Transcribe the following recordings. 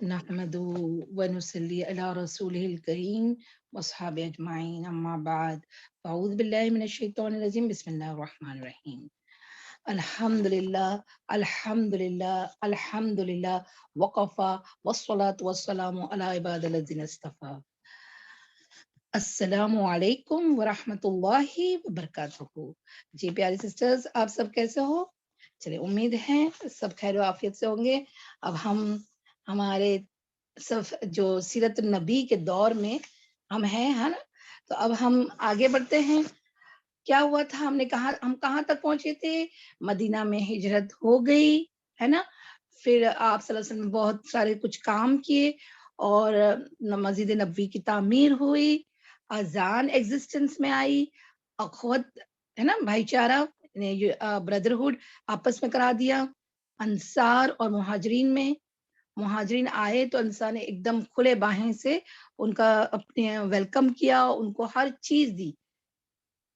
نحمده ونصلي على رسوله الكريم واصحابه اجمعين اما بعد فاعوذ بالله من الشيطان الرجيم بسم الله الرحمن الرحيم الحمد لله الحمد لله الحمد لله وقفا والصلاة والسلام على عباد الذين اصطفى السلام علیکم ورحمۃ اللہ وبرکاتہ. جی پیاری سسٹرز، آپ سب کیسے ہو؟ چلے امید ہے سب خیر و عافیت سے ہوں گے. اب ہم ہمارے جو سیرت النبی کے دور میں ہم ہیں، ہے نا. تو اب ہم آگے بڑھتے ہیں. کیا ہوا تھا، ہم نے کہا ہم کہاں تک پہنچے تھے؟ مدینہ میں ہجرت ہو گئی، ہے نا. پھر آپ صلی اللہ علیہ وسلم نے بہت سارے کچھ کام کیے اور مسجد نبوی کی تعمیر ہوئی، اذان ایگزسٹنس میں آئی، اخوت ہے نا، بھائی چارہ بردرہڈ آپس میں کرا دیا. انصار اور مہاجرین آئے تو انصار نے ایک دم کھلے باہیں سے ان کا اپنے ویلکم کیا، ان کو ہر چیز دی.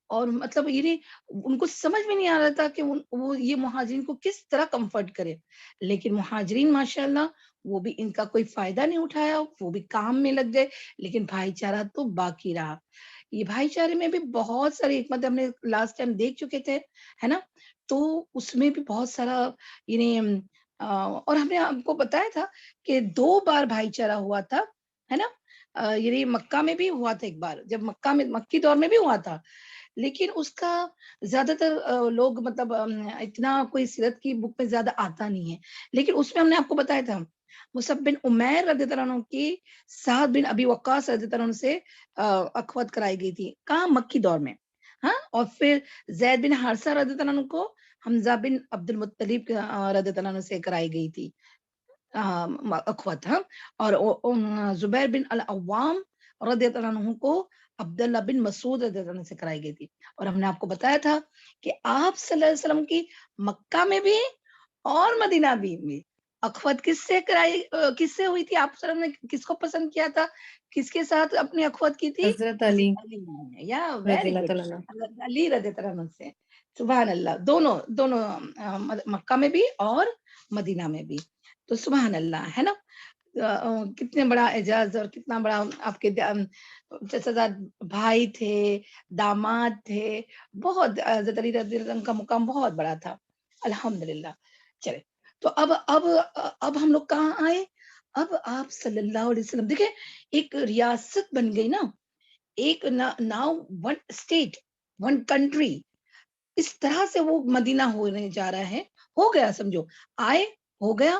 اور مطلب یہ ان کو سمجھ میں نہیں آ رہا تھا کہ وہ یہ مہاجرین کو کس طرح کمفرٹ کرے، لیکن مہاجرین ماشاءاللہ وہ بھی ان کا کوئی فائدہ نہیں اٹھایا، وہ بھی کام میں لگ گئے. لیکن بھائی چارہ تو باقی رہا. یہ بھائی چارے میں بھی بہت ساری حکمت ہم نے لاسٹ ٹائم دیکھ چکے تھے، ہے نا. تو اس میں بھی بہت سارا یعنی اور ہم نے آپ کو بتایا تھا کہ 2 بار بھائی چارہ ہوا تھا، ہے نا. یعنی مکہ میں بھی ہوا تھا ایک بار، جب مکی دور میں بھی ہوا تھا، لیکن اس کا زیادہ تر لوگ مطلب اتنا کوئی سیرت کی بک میں زیادہ آتا نہیں ہے. لیکن اس میں ہم نے آپ کو بتایا تھا مصعب بن عمیر رضی اللہ عنہ کی سعد بن ابی وقاص رضی اللہ عنہ سے اخوت کرائی گئی تھی، کہاں؟ مکی دور میں. ہاں، اور پھر زید بن حارثہ رضی اللہ عنہ کو حمزہ بن عبد المطلب رضی اللہ عنہ سے کرائی گئی تھی اخوت. ہاں، اور زبیر بن العوام رضی اللہ عنہ کو عبداللہ بن مسعود رضی اللہ عنہ سے کرائی گئی تھی. اور ہم نے آپ کو بتایا تھا کہ آپ صلی اللہ علیہ وسلم کی مکہ میں بھی اور مدینہ بھی اخوت کس سے ہوئی تھی؟ آپ صلی اللہ علیہ وسلم نے کس کو پسند کیا تھا؟ کس کے ساتھ اپنی اخوت کی تھی؟ حضرت علی یا رضی ویری اللہ گڈ، تعالیٰ عنہ. حضرت علی رضی اللہ عنہ سے. سبحان اللہ، دونوں مکہ میں بھی اور مدینہ میں بھی. تو سبحان اللہ، ہے نا. کتنے بڑا اعزاز اور کتنا بڑا آپ کے چچا بھائی تھے، داماد تھے. بہت حضرت علی رضی اللہ عنہ کا مقام بہت بڑا تھا، الحمدللہ. چلے تو اب ہم لوگ کہاں آئے؟ اب آپ صلی اللہ علیہ وسلم دیکھیں، ایک ریاست بن گئی نا، ایک now one state one country. اس طرح سے وہ مدینہ ہونے جا رہا ہے. ہو گیا، سمجھو آئے، ہو گیا.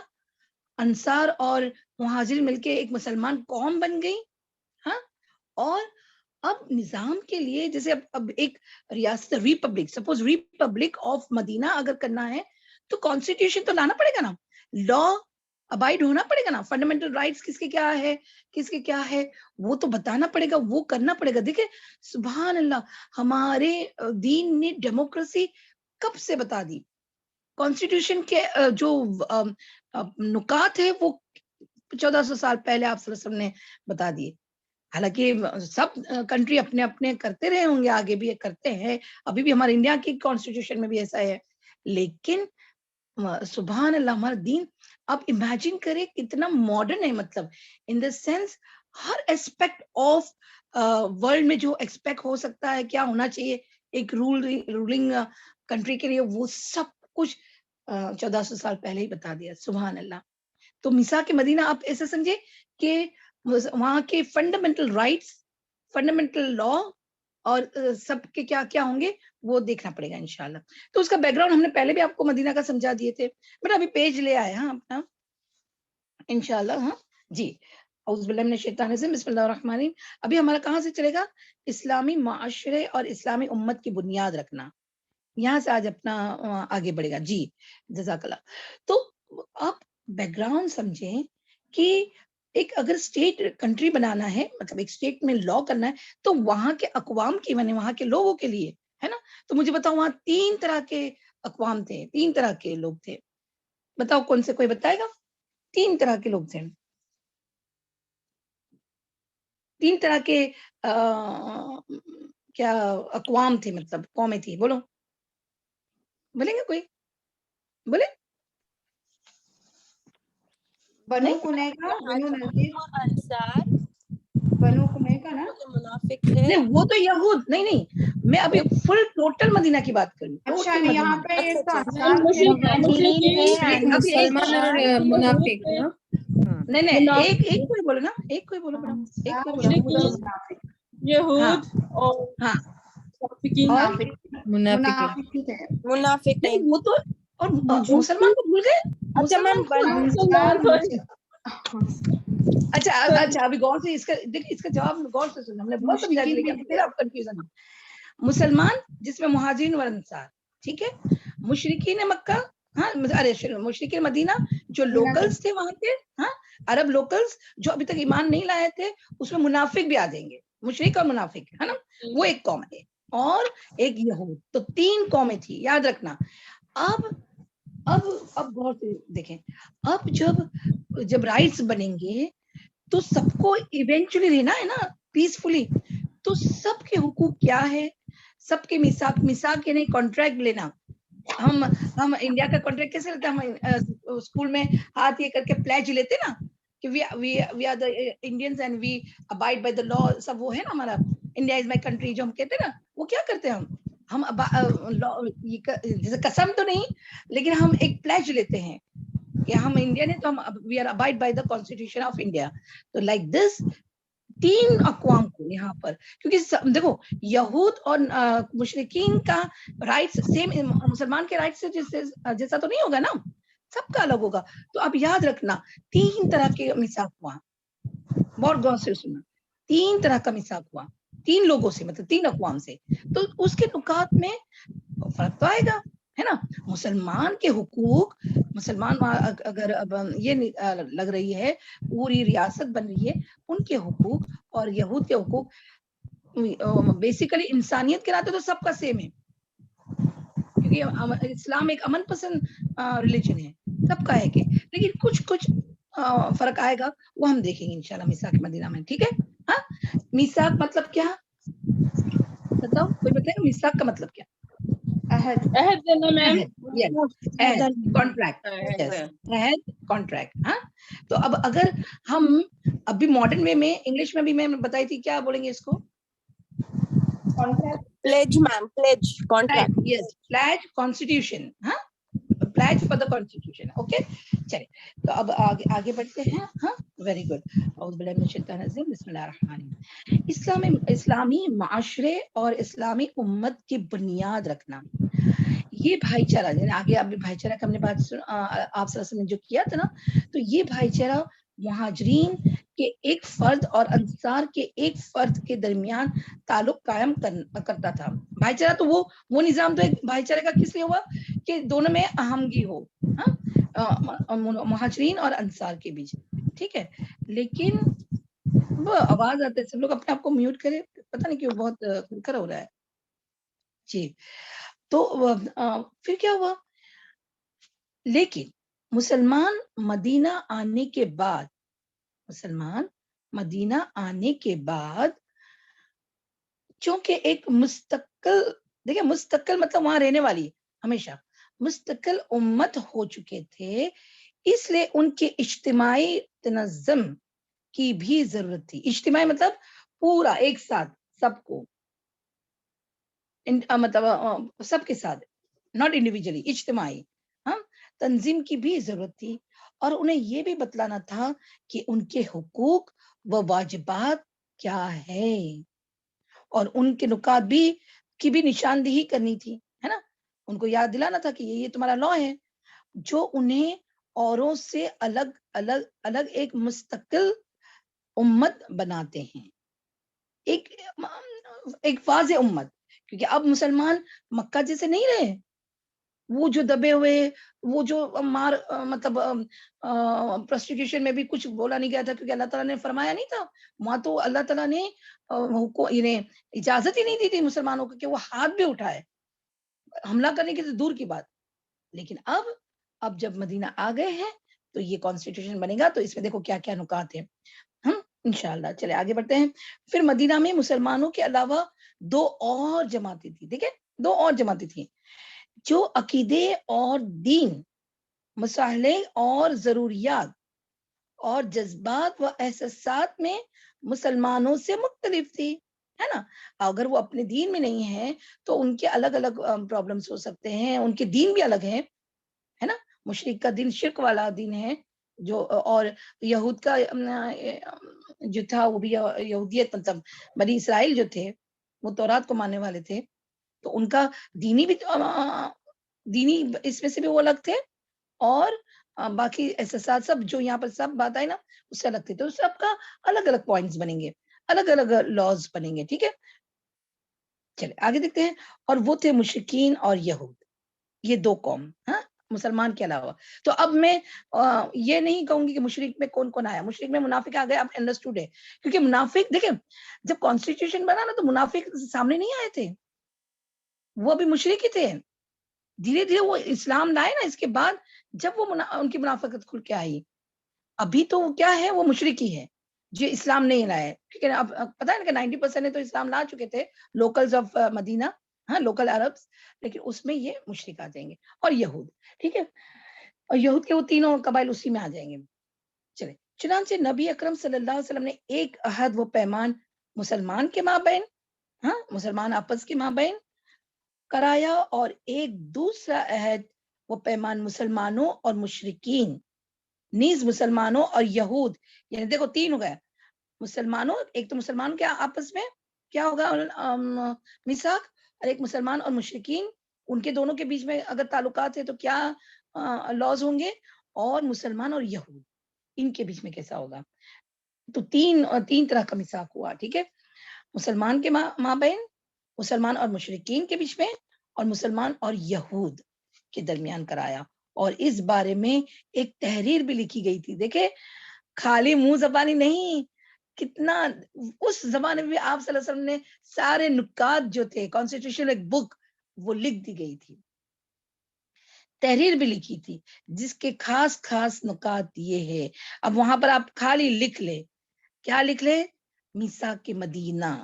انصار اور مہاجر مل کے ایک مسلمان قوم بن گئی. ہاں، اور اب نظام کے لیے جیسے اب ایک ریاست ریپبلک، سپوز ریپبلک آف مدینہ اگر کرنا ہے تو کانسٹیٹیوشن تو لانا پڑے گا نا، لا ابائڈ ہونا پڑے گا نا. فنڈامنٹل رائٹس کس کے کیا ہے، کس کے کیا ہے، وہ تو بتانا پڑے گا، وہ کرنا پڑے گا. دیکھیں سبحان اللہ، ہمارے دین نے ڈیموکریسی کب سے بتا دی. کانسٹیٹیوشن کے جو نکات ہے وہ 1400 سال پہلے آپ صلی اللہ علیہ وسلم نے بتا دیے. حالانکہ سب کنٹری اپنے اپنے کرتے رہے ہوں گے، آگے بھی کرتے ہیں، ابھی بھی ہمارے انڈیا کی کانسٹیٹیوشن میں بھی ایسا ہے. لیکن سبحان اللہ، ہمارا دین آپ امیجن کریں کتنا ماڈرن ہے. مطلب ان دا سینس ہر ایسپیکٹ آف ورلڈ میں جو ایکسپیکٹ ہو سکتا ہے، کیا ہونا چاہیے ایک رولنگ کنٹری کے لیے، وہ سب کچھ 1400 سال پہلے ہی بتا دیا. سبحان اللہ. تو میثاق مدینہ آپ ایسے سمجھے کہ وہاں کے فنڈامنٹل رائٹس، فنڈامنٹل لا اور سب کے کیا کیا ہوں گے وہ دیکھنا پڑے گا انشاءاللہ. تو اس کا بیک گراؤنڈ ہم نے پہلے بھی آپ کو مدینہ کا سمجھا دیے تھے، بٹ ابھی پیج لے آئے ہاں اپنا انشاءاللہ. ہاں جی، اعوذ باللہ من الشیطان الرجیم، بسم اللہ الرحمن الرحیم. ابھی ہمارا کہاں سے چلے گا؟ اسلامی معاشرے اور اسلامی امت کی بنیاد رکھنا. یہاں سے آج اپنا آگے بڑھے گا. جی جزاک اللہ. تو آپ بیک گراؤنڈ سمجھیں کہ ایک اگر اسٹیٹ کنٹری بنانا ہے، مطلب ایک اسٹیٹ میں لا کرنا ہے، تو وہاں کے اقوام کی، یعنی وہاں کے لوگوں کے لیے، ہے نا. تو مجھے بتاؤ، وہاں 3 طرح کے اقوام تھے، 3 طرح کے لوگ تھے. بتاؤ کون سے، کوئی بتائے گا؟ 3 طرح کے لوگ تھے، 3 طرح کے کیا اقوام تھے، مطلب قومیں تھی. بولو، بولیں گے کوئی؟ بولے. بنو قنیقہ، بنو نذیر، انصار بنو قنیقہ نا، منافق تھے. نہیں وہ تو یہود نہیں میں ابھی فل ٹوٹل مدینہ کی بات کر رہی ہوں. اچھا ٹوٹل یہاں مدینہ. پہ یہ تو اچھا، انصار تھے، مہاجرین تھے، ابھی ایک مسلمان اور منافق نا. نہیں ایک کوئی بولو نا، ایک کوئی بولو بیٹا، ایک کوئی بولو. یہود اور منافق. یہود اور ہاں منافقین. اور منافق ہی تھے. منافق نہیں نہیں. وہ تو اور مسلمان کو بھول گئے. اچھا مسلمان میم، کو بھول گئے. انصار اچھا ابھی غور سے اس کا دیکھیں، اس کا جواب غور سے سننا. ہم نے بہت سمجھا دیا لیکن پھر آپ کنفیوژن ہو. مسلمان جس میں مہاجرین و انصار، ٹھیک ہے. مشرکین مکہ، ہاں مشرکین مدینہ جو لوکلز تھے وہاں کے، ہاں عرب لوکلز جو ابھی تک ایمان نہیں لائے تھے، اس میں منافق بھی آ جائیں گے. مشرک اور منافق ہے نا، وہ ایک قوم ہے. اور ایک یہود. تو 3 قومیں تھی، یاد رکھنا. اب غور سے دیکھیں. اب جب رائٹس بنیں گے تو سب کو ایونچولی رہنا ہے نا پیسفلی. تو سب کے حقوق کیا ہے، سب کے میثاق یعنی کانٹریکٹ لینا. ہم انڈیا کا کانٹریکٹ کیسے لیتے ہیں؟ ہم اسکول میں ہاتھ یہ کر کے پلیج لیتے نا کہ we are the Indians and we abide by the law. سب وہ ہے نا ہمارا انڈیا از مائی کنٹری جو ہم کہتے ہیں نا. وہ کیا کرتے ہیں ہم جیسے قسم تو نہیں لیکن ہم ایک پلیج لیتے ہیں کہ ہم انڈین ہیں تو ہم we are abide by the constitution of India. تو لائک دس 3 اقوام کو یہاں پر، کیونکہ دیکھو یہود اور مشرکین کا رائٹس سیم مسلمان کے رائٹس جیسا تو نہیں ہوگا نا، سب کا الگ ہوگا. تو اب یاد رکھنا 3 طرح کے میثاق ہوا. بہت غور سے سننا. 3 طرح کا میثاق ہوا 3 لوگوں سے، مطلب 3 اقوام سے. تو اس کے نکات میں فرق تو آئے گا ہے نا. مسلمان کے حقوق، مسلمان اگر اب یہ لگ رہی ہے پوری ریاست بن رہی ہے، ان کے حقوق اور یہود کے حقوق بیسیکلی انسانیت کے ناطے تو سب کا سیم ہے، کیونکہ اسلام ایک امن پسند ریلیجن ہے، سب کا ہے کہ. لیکن کچھ فرق آئے گا، وہ ہم دیکھیں گے انشاءاللہ میثاق مدینہ میں. ٹھیک ہے. ہاں میثاق مطلب کیا بتاؤ، کوئی بتائے میثاق کا مطلب کیا؟ عہد. عہد دینا میم. کانٹریکٹ. ہاں تو اب اگر ہم ابھی ماڈرن وے میں انگلش میں بھی میں بتائی تھی، کیا بولیں گے اس کو؟ Pledge ma'am, pledge contract. Yes, pledge constitution. ہاں pledge for the constitution. Okay چلے تو اب آگے بڑھتے ہیں. ہاں ویری گڈ. اعوذ باللہ من الشیطان الرجیم، بسم اللہ الرحمن الرحیم. اسلامی معاشرے اور اسلامی امت کی بنیاد رکھنا، یہ بھائی چارہ. آگے آپ بھائی چارہ کا ہم نے بات آپ صلی اللہ علیہ وسلم نے جو کیا تھا نا، تو یہ بھائی چارہ مہاجرین کے ایک فرد اور انصار کے ایک فرد کے درمیان تعلق قائم کرتا تھا. بھائی چارہ تو وہ نظام تو ایک بھائی چارے کا کس لیے ہوا کہ دونوں میں اہمگی ہو، مہاجرین اور انصار کے بیچ. ٹھیک ہے. لیکن وہ آواز آتا ہے، سب لوگ اپنے آپ کو میوٹ کرے، پتہ نہیں کیوں بہت کھرکھر ہو رہا ہے جی. تو پھر کیا ہوا؟ لیکن مسلمان مدینہ آنے کے بعد چونکہ ایک مستقل مطلب وہاں رہنے والی ہمیشہ مستقل امت ہو چکے تھے، اس لیے ان کے اجتماعی تنظم کی بھی ضرورت تھی. اجتماعی مطلب پورا ایک ساتھ سب کو، مطلب سب کے ساتھ، ناٹ انڈیویجلی، اجتماعی تنظیم کی بھی ضرورت تھی. اور انہیں یہ بھی بتلانا تھا کہ ان کے حقوق و واجبات کیا ہے، اور ان کے نکات کی بھی نشاندہی کرنی تھی، ہے نا. ان کو یاد دلانا تھا کہ یہ تمہارا لا ہے جو انہیں اوروں سے الگ ایک مستقل امت بناتے ہیں، ایک واضح امت. کیونکہ اب مسلمان مکہ جیسے نہیں رہے، وہ جو دبے ہوئے، وہ جو مطلب پروسٹیٹیوشن میں بھی کچھ بولا نہیں گیا تھا کیونکہ اللہ تعالیٰ نے فرمایا نہیں تھا. وہاں تو اللہ تعالیٰ نے اجازت ہی نہیں دی تھی مسلمانوں کو کہ وہ ہاتھ بھی اٹھائے، حملہ کرنے کی تو دور کی بات. لیکن اب جب مدینہ آ گئے ہیں تو یہ کانسٹیٹیوشن بنے گا. تو اس میں دیکھو کیا کیا نکات ہیں ہم انشاءاللہ. چلے آگے بڑھتے ہیں. پھر مدینہ میں مسلمانوں کے علاوہ 2 اور جماعتیں تھیں. دیکھیں 2 اور جماعتیں تھیں جو عقیدے اور دین، مسائل اور ضروریات اور جذبات و احساسات میں مسلمانوں سے مختلف تھی، ہے نا. اگر وہ اپنے دین میں نہیں ہے تو ان کے الگ الگ پرابلمس ہو سکتے ہیں، ان کے دین بھی الگ ہے نا. مشرک کا دین شرک والا دین ہے جو، اور یہود کا جو تھا وہ بھی یہودیت، مطلب بنی اسرائیل جو تھے وہ تورات کو ماننے والے تھے، تو ان کا دینی بھی دینی اس میں سے بھی وہ الگ تھے، اور باقی احساسات سب جو یہاں پر سب بات آئی نا اس سے الگ تھے. تو سب کا الگ الگ پوائنٹس بنیں گے، الگ الگ لاز بنیں گے. ٹھیک ہے، چلے آگے دیکھتے ہیں. اور وہ تھے مشرکین اور یہود، یہ دو قوم، ہاں، مسلمان کے علاوہ. تو اب میں یہ نہیں کہوں گی کہ مشرک میں کون کون آیا. مشرک میں منافق آ گئے، اب انڈرسٹوڈ ہے، کیونکہ منافق دیکھیں جب کانسٹیٹیوشن بنا نا تو منافق سامنے نہیں آئے تھے، وہ ابھی مشرک ہی تھے. دھیرے دھیرے وہ اسلام لائے نا، اس کے بعد جب وہ ان کی منافقت کھل کے آئی. ابھی تو کیا ہے، وہ مشرک ہی ہے جو اسلام نہیں لائے، کیونکہ اب پتا ہے نا کہ 90% تو اسلام لا چکے تھے، لوکلز آف مدینہ، ہاں، لوکل عربس، لیکن اس میں یہ مشرک آ جائیں گے اور یہود. ٹھیک ہے، اور یہود کے وہ تینوں قبائل اسی میں آ جائیں گے. چلے، چنانچہ نبی اکرم صلی اللہ علیہ وسلم نے ایک عہد و پیمان مسلمان کے مابین، ہاں، مسلمان آپس کے مابین کرایا، اور ایک دوسرا عہد و پیمان مسلمانوں اور مشرکین نیز مسلمانوں اور یہود، یعنی دیکھو تین ہو گئے. مسلمانوں، ایک تو مسلمان کے آپس میں کیا ہوگا میثاق، اور ایک مسلمان اور مشرکین، ان کے دونوں کے بیچ میں اگر تعلقات ہے تو کیا لاز ہوں گے، اور مسلمان اور یہود ان کے بیچ میں کیسا ہوگا. تو تین طرح کا میثاق ہوا. ٹھیک ہے، مسلمان کے مابین، مسلمان اور مشرکین کے بیچ میں، اور مسلمان اور یہود کے درمیان کرایا. اور اس بارے میں ایک تحریر بھی لکھی گئی تھی. دیکھیں خالی منہ زبانی نہیں، کتنا اس زمانے میں آپ صلی اللہ علیہ وسلم نے سارے نکات جو تھے، کانسٹیٹیوشن ایک بک وہ لکھ دی گئی تھی، تحریر بھی لکھی تھی، جس کے خاص خاص نکات یہ ہے. اب وہاں پر آپ خالی لکھ لے، کیا لکھ لے، میثاق کے مدینہ،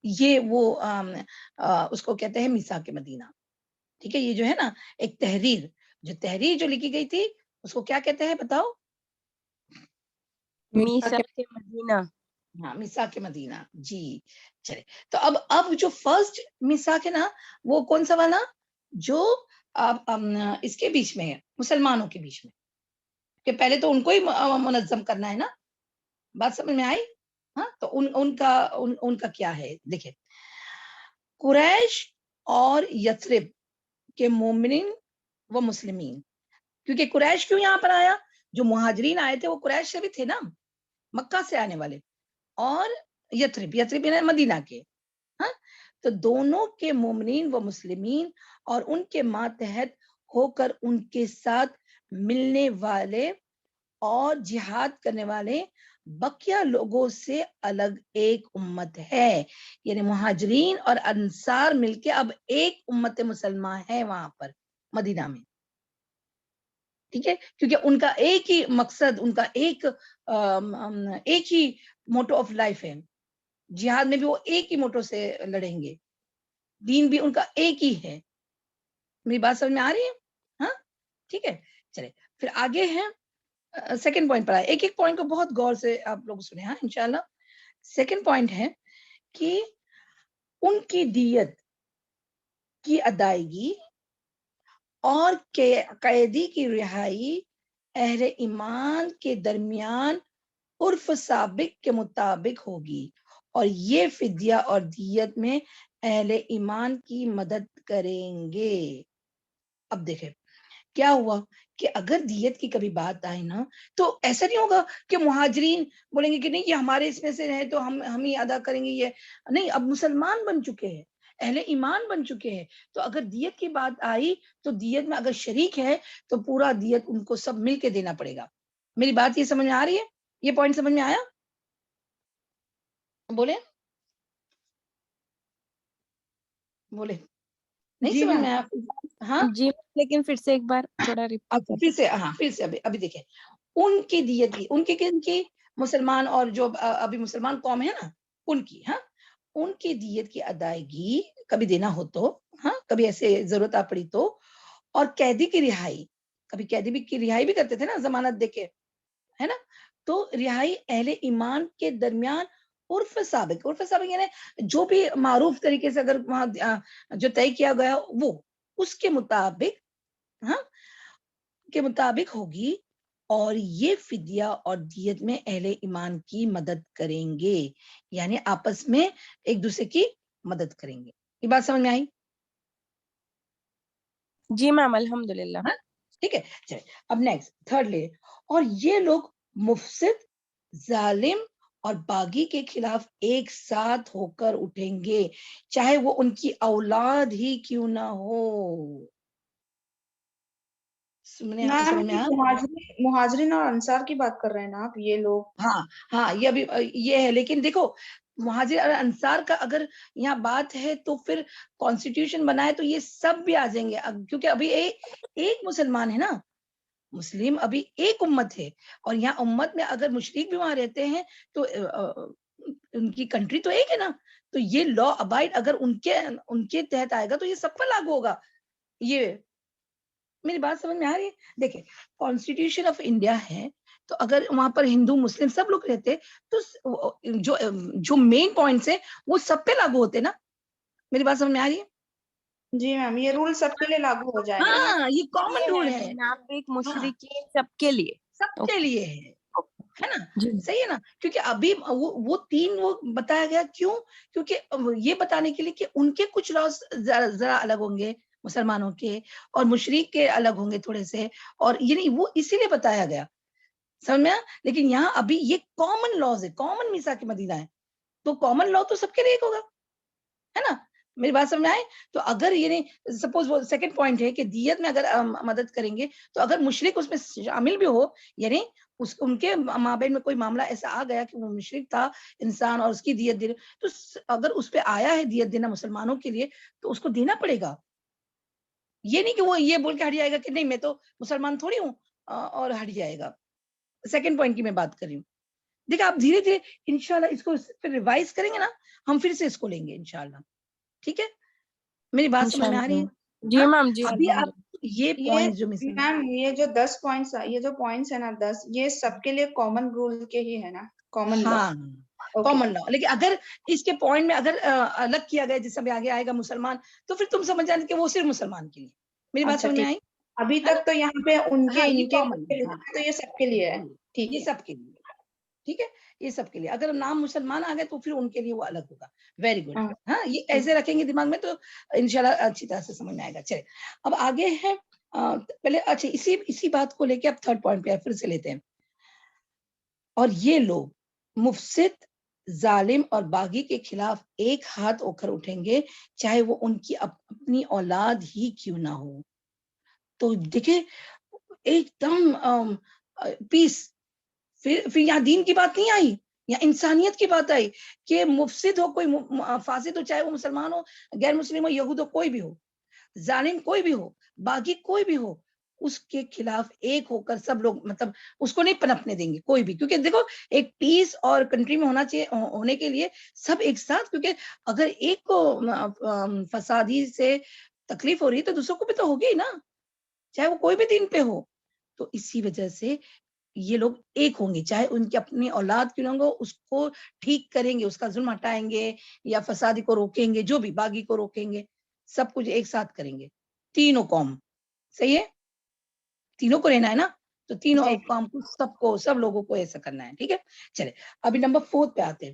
یہ وہ اس کو کہتے ہیں میثاق کے مدینہ. ٹھیک ہے، یہ جو ہے نا ایک تحریر، جو لکھی گئی تھی اس کو کیا کہتے ہیں بتاؤ؟ میثاق مدینہ. ہاں، میثاق مدینہ. جی چلے، تو اب جو فرسٹ میثاق ہے نا وہ کون سا والا، جو اس کے بیچ میں ہے، مسلمانوں کے بیچ میں، کہ پہلے تو ان کو ہی منظم کرنا ہے نا. بات سمجھ میں آئی؟ ہاں، تو ان کا کیا ہے، دیکھیں قریش اور یثرب کے مومنین و مسلمین. کیونکہ قریش کیوں یہاں پر آیا، جو مہاجرین آئے تھے وہ قریش سے بھی تھے نا، مکہ سے آنے والے، اور یثرب مدینہ کے، ہاں. تو دونوں کے مومنین و مسلمین اور ان کے ماتحت ہو کر ان کے ساتھ ملنے والے اور جہاد کرنے والے بقیہ لوگوں سے الگ ایک امت ہے. یعنی مہاجرین اور انصار مل کے اب ایک امت مسلمہ ہے وہاں پر مدینہ میں. ٹھیک ہے، کیونکہ ان کا ایک ہی مقصد، ان کا ایک ہی موٹو آف لائف ہے. جہاد میں بھی وہ ایک ہی موٹو سے لڑیں گے، دین بھی ان کا ایک ہی ہے. میری بات سمجھ میں آ رہی ہے؟ ہاں ٹھیک ہے، چلے پھر آگے ہیں سیکنڈ پوائنٹ پر آئے. ایک ایک پوائنٹ کو بہت غور سے آپ لوگ سنیں، ہاں انشاءاللہ. سیکنڈ پوائنٹ ہے کہ ان کی دیت کی ادائیگی اور قیدی کی رہائی اہل ایمان کے درمیان عرف سابق کے مطابق ہوگی، اور یہ فدیہ اور دیت میں اہل ایمان کی مدد کریں گے. اب دیکھیں کیا ہوا کہ اگر دیت کی کبھی بات آئے نا تو ایسا نہیں ہوگا کہ مہاجرین بولیں گے کہ نہیں یہ ہمارے اس میں سے ہے تو ہم ہی ادا کریں گے. یہ نہیں، اب مسلمان بن چکے ہیں، اہل ایمان بن چکے ہیں، تو اگر دیت کی بات آئی تو دیت میں اگر شریک ہے تو پورا دیت ان کو سب مل کے دینا پڑے گا. میری بات یہ سمجھ میں آ رہی ہے؟ یہ پوائنٹ سمجھ میں آیا؟ بولے نہیں جی سمجھ میم. میں آیا؟ ہاں جی لیکن پھر سے ایک بار تھوڑا پھر سے، ہاں پھر سے ابھی دیکھیں ان کی دیت کی، ان کی مسلمان اور جو ابھی مسلمان قوم ہے نا ان کی، ہاں ان کی دیت کی ادائیگی کبھی دینا ہو تو، ہاں کبھی ایسے ضرورت آ پڑی تو، اور قیدی کی رہائی، کبھی قیدی کی رہائی بھی کرتے تھے نا ضمانت دے کے، ہے نا. تو رہائی اہل ایمان کے درمیان عرف سابق یعنی جو بھی معروف طریقے سے اگر وہاں جو طے کیا گیا وہ اس کے مطابق ہوگی، اور یہ فدیہ اور دیت میں اہل ایمان کی مدد کریں گے، یعنی آپس میں ایک دوسرے کی مدد کریں گے. یہ بات سمجھ میں آئی؟ جی میم الحمدللہ. ٹھیک ہے. چلے اب نیکسٹ تھرڈ لے، اور یہ لوگ مفسد، ظالم اور باغی کے خلاف ایک ساتھ ہو کر اٹھیں گے، چاہے وہ ان کی اولاد ہی کیوں نہ ہو. مہاجرین اور انصار کی بات کر رہے ہیں نا آپ، یہ لوگ. ہاں یہ ابھی یہ ہے، لیکن دیکھو مہاجر اور انصار کا اگر یہاں بات ہے تو پھر کانسٹیٹیوشن بنائے تو یہ سب بھی آ جائیں گے، کیونکہ ابھی ایک مسلمان ہے نا، مسلم ابھی ایک امت ہے، اور یہاں امت میں اگر مشرک بھی وہاں رہتے ہیں تو ان کی کنٹری تو ایک ہے نا، تو یہ لا ابائڈ اگر ان کے تحت آئے گا تو یہ سب پر لاگو ہوگا. یہ میری بات سمجھ میں آ رہی ہے؟ دیکھیں کانسٹیٹیوشن آف انڈیا ہے، تو اگر وہاں پر ہندو مسلم سب لوگ رہتے تو جو مین پوائنٹس ہیں وہ سب پہ لاگو ہوتے نا. میری بات سمجھ میں آ رہی ہے؟ جی میم یہ رول سب کے لیے لاگو ہو جائے گا. ہاں یہ کامن رول ہے، منافق مشرکین سب کے لیے، سب کے لیے ہے نا. جی صحیح ہے نا، کیونکہ ابھی وہ تین وہ بتایا گیا کیوں، کیونکہ یہ بتانے کے لیے کہ ان کے کچھ لاس ذرا الگ ہوں گے مسلمانوں کے، اور مشرک کے الگ ہوں گے تھوڑے سے، اور یعنی وہ اسی لیے بتایا گیا، سمجھ میں. لیکن یہاں ابھی یہ کامن لاز ہے، کامن میثاق مدینہ ہے، تو کامن لا تو سب کے لیے ایک ہوگا، ہے نا. میری بات سمجھ میں آئے؟ تو اگر یعنی سپوز وہ سیکنڈ پوائنٹ ہے کہ دیت میں اگر مدد کریں گے تو اگر مشرک اس میں شامل بھی ہو، یعنی ان کے مابین میں کوئی معاملہ ایسا آ گیا کہ وہ مشرک تھا انسان اور اس کی دیت دے، تو اگر اس پہ آیا ہے دیت دینا مسلمانوں کے لیے تو اس کو دینا پڑے گا. یہ نہیں کہ وہ یہ بول کے ہٹ جائے گا کہ نہیں میں تو مسلمان تھوڑی ہوں اور ہٹ جائے گا. سیکنڈ پوائنٹ کی میں بات کر رہی ہوں. دیکھیں آپ دھیرے دھیرے انشاءاللہ اس کو پھر ریوائز کریں گے نا، ہم پھر سے اس کو لیں گے انشاءاللہ. ٹھیک ہے، میری بات سمجھ میں آ رہی ہے؟ جی میم. جی ابھی آپ یہ پوائنٹ جو میم یہ جو 10 پوائنٹس، یہ جو پوائنٹس ہے نا 10، یہ سب کے لیے کامن رول کے ہی ہے نا، کامن لا. Common law. لیکن اگر اس کے پوائنٹ میں اگر الگ کیا گیا جس سے آگے آئے گا مسلمان، تو پھر تم سمجھ جانے کہ وہ صرف مسلمان کے لیے. میری بات سمجھ میں آئی؟ ابھی تک تو یہاں پہ ان کے تو یہ سب کے لیے ہے. ٹھیک ہے، یہ سب کے لیے، ٹھیک ہے، یہ سب کے لیے. اگر نام مسلمان آ گئے تو پھر ان کے لیے وہ الگ ہوگا. Very good. ہاں یہ ایسے رکھیں گے دماغ میں تو انشاءاللہ اچھی طرح سے سمجھ میں آئے گا. چلے اب آگے ہے پہلے اچھا اسی بات کو لے کے اب تھرڈ پوائنٹ پہ پھر سے لیتے ہیں. اور یہ لوگ مفسد، ظالم اور باغی کے خلاف ایک ہاتھ ہو کر اٹھیں گے، چاہے وہ ان کی اپنی اولاد ہی کیوں نہ ہو. تو دیکھیں ایک دم پیس. پھر یہاں دین کی بات نہیں آئی، یا انسانیت کی بات آئی کہ مفسد ہو کوئی فاسد ہو، چاہے وہ مسلمان ہو، غیر مسلم ہو، یہود ہو، کوئی بھی ہو، ظالم کوئی بھی ہو، باغی کوئی بھی ہو، اس کے خلاف ایک ہو کر سب لوگ مطلب اس کو نہیں پنپنے دیں گے کوئی بھی. کیونکہ دیکھو ایک پیس اور کنٹری میں ہونا چاہیے، ہونے کے لیے سب ایک ساتھ، کیونکہ اگر ایک کو فسادی سے تکلیف ہو رہی ہے تو دوسروں کو بھی تو ہوگی نا، چاہے وہ کوئی بھی دین پہ ہو. تو اسی وجہ سے یہ لوگ ایک ہوں گے، چاہے ان کی اپنی اولاد کیوں نہ ہو، اس کو ٹھیک کریں گے، اس کا ظلم ہٹائیں گے، یا فسادی کو روکیں گے، جو بھی باغی کو روکیں گے، سب کچھ ایک ساتھ کریں گے. تینوں قوم صحیح ہے، تینوں کو رہنا ہے نا، تو تینوں قوم کو سب لوگوں کو ایسا کرنا ہے. ٹھیک ہے. چلے ابھی نمبر 4 پہ آتے ہیں.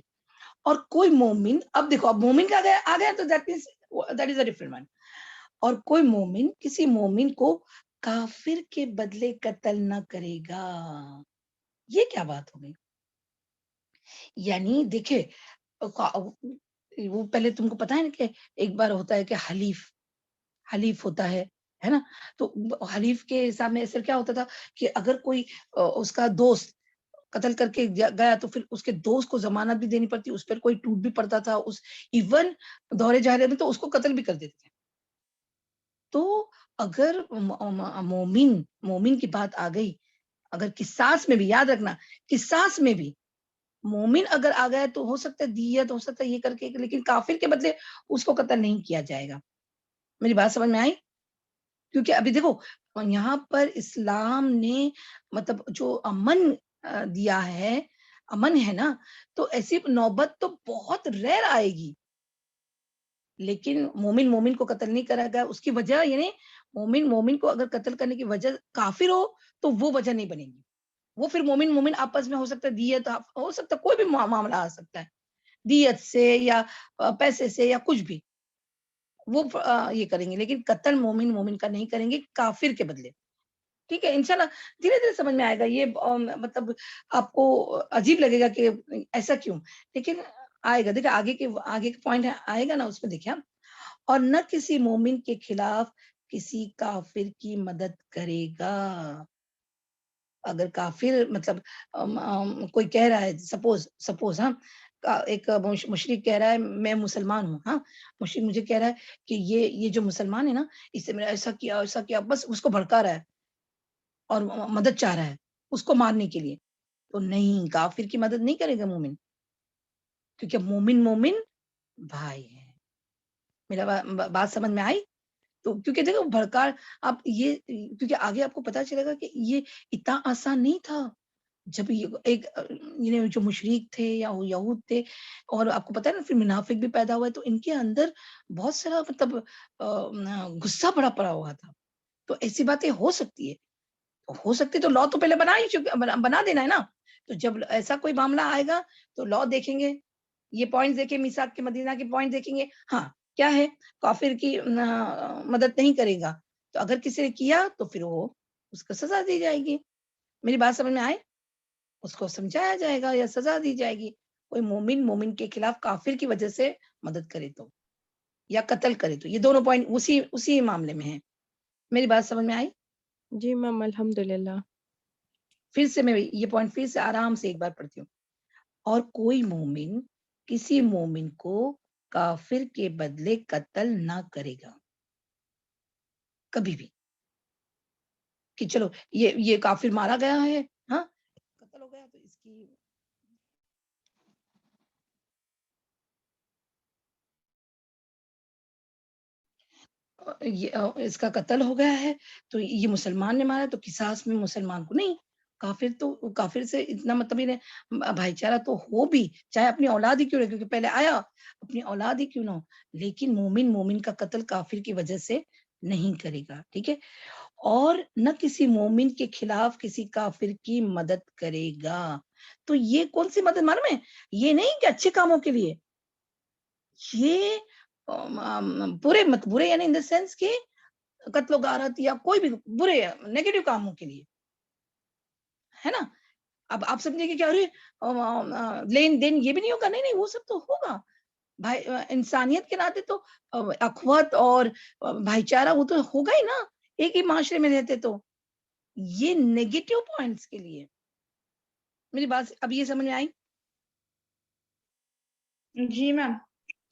اور کوئی مومن، اب دیکھو اب مومن کا آ گیا تو that is a different one. اور کوئی مومن کسی مومن کو کافر کے بدلے قتل نہ کرے گا. یہ کیا بات ہو گئی؟ یعنی دیکھے وہ پہلے تم کو پتا ہے نا کہ ایک بار ہوتا ہے کہ حلیف ہوتا ہے نا. تو حلیف کے حساب میں ایسا کیا ہوتا تھا کہ اگر کوئی اس کا دوست قتل کر کے گیا تو پھر اس کے دوست کو ضمانت بھی دینی پڑتی، اس پر کوئی ٹوٹ بھی پڑتا تھا، اس ایون دور جاہلیت میں تو اس کو قتل بھی کر دیتے تھے. تو اگر مومن کی بات آ گئی، اگر قصاص میں بھی یاد رکھنا، قصاص میں بھی مومن اگر آ گیا تو ہو سکتا ہے دیت، ہو سکتا ہے یہ کر کے، لیکن کافر کے بدلے اس کو قتل نہیں کیا جائے گا. میری بات سمجھ میں آئی؟ کیونکہ ابھی دیکھو یہاں پر اسلام نے مطلب جو امن دیا ہے، امن ہے نا، تو ایسی نوبت تو بہت ریئر آئے گی. لیکن مومن کو قتل نہیں کرے گا، اس کی وجہ یعنی مومن کو اگر قتل کرنے کی وجہ کافر ہو تو وہ وجہ نہیں بنے گی. وہ پھر مومن آپس میں ہو سکتا ہے دیت، ہو سکتا ہے کوئی بھی معاملہ آ سکتا ہے، دیت سے یا پیسے سے یا کچھ بھی وہ یہ کریں گے، لیکن قتل مومن کا نہیں کریں گے کافر کے بدلے. ٹھیک ہے، انشاءاللہ دھیرے دھیرے سمجھ میں آئے گا. یہ مطلب آپ کو عجیب لگے گا کہ ایسا کیوں، لیکن آئے گا. دیکھیں آگے کے پوائنٹ آئے گا نا، اس میں دیکھیں. اور نہ کسی مومن کے خلاف کسی کافر کی مدد کرے گا. اگر کافر مطلب کوئی کہہ رہا ہے، سپوز ہاں ایک مشرک کہہ رہا ہے میں مسلمان ہوں، ہاں مشرک مجھے کہہ رہا ہے کہ یہ جو مسلمان ہے نا، اس سے میرا ایسا کیا، بس اس کو بھڑکا رہا ہے اور مدد چاہ رہا ہے اس کو مارنے کے لیے. تو نہیں، کافر کی مدد نہیں کرے گا مومن، کیونکہ مومن بھائی ہے. میرا بات سمجھ میں آئی؟ تو کیونکہ دیکھو بھڑکا آپ یہ، کیونکہ آگے آپ کو پتا چلے گا کہ یہ اتنا آسان نہیں تھا. جب ایک جو مشرک تھے یا یہود تھے، اور آپ کو پتا ہے نا پھر منافق بھی پیدا ہوا ہے، تو ان کے اندر بہت سارا مطلب غصہ بڑا پڑا ہوا تھا. تو ایسی باتیں ہو سکتی تو لا تو پہلے بنا دینا ہے نا. تو جب ایسا کوئی معاملہ آئے گا تو لا دیکھیں گے، یہ پوائنٹ دیکھیں، میثاق کے مدینہ کے پوائنٹ دیکھیں گے. ہاں کیا ہے، کافر کی مدد نہیں کرے گا، تو اگر کسی نے کیا تو پھر وہ اس کو سزا دی جائے گی. میری بات سمجھ میں آئے؟ اس کو سمجھایا جائے گا یا سزا دی جائے گی. کوئی مومن کے خلاف کافر کی وجہ سے مدد کرے تو یا قتل کرے تو، یہ دونوں پوائنٹ اسی معاملے میں ہیں. میری بات سمجھ میں آئی؟ جی میم الحمدللہ. پھر سے میں یہ پوائنٹ پھر سے آرام سے ایک بار پڑھتی ہوں. اور کوئی مومن کسی مومن کو کافر کے بدلے قتل نہ کرے گا کبھی بھی، کہ چلو یہ کافر مارا گیا ہے، ہاں قتل ہو گیا تو اس کی اس کا قتل ہو گیا ہے تو یہ مسلمان نے مارا تو قصاص میں مسلمان کو نہیں. کافر سے اتنا مطلب بھائی چارہ تو ہو بھی، چاہے اپنی اولاد ہی کیوں رہے، کیونکہ پہلے آیا اپنی اولاد ہی کیوں نہ ہو، لیکن مومن کا قتل کافر کی وجہ سے نہیں کرے گا. ٹھیک ہے، اور نہ کسی مومن کے خلاف کسی کافر کی مدد کرے گا. تو یہ کون سی مدد معلوم ہے؟ یہ نہیں کہ اچھے کاموں کے لیے، یہ برے یعنی ان دا سینس کہ قتل و غارت یا کوئی بھی برے نیگیٹو کاموں کے لیے، ہے نا. اب آپ سمجھے کہ کیا لین دین یہ بھی نہیں ہوگا، نہیں وہ سب تو ہوگا بھائی. انسانیت کے ناطے تو اخوت اور بھائی چارہ وہ تو ہوگا ہی نا، ایک ہی معاشرے میں رہتے. تو یہ نیگیٹو پوائنٹس کے لیے. میری بات اب یہ سمجھ میں آئی؟ جی میم.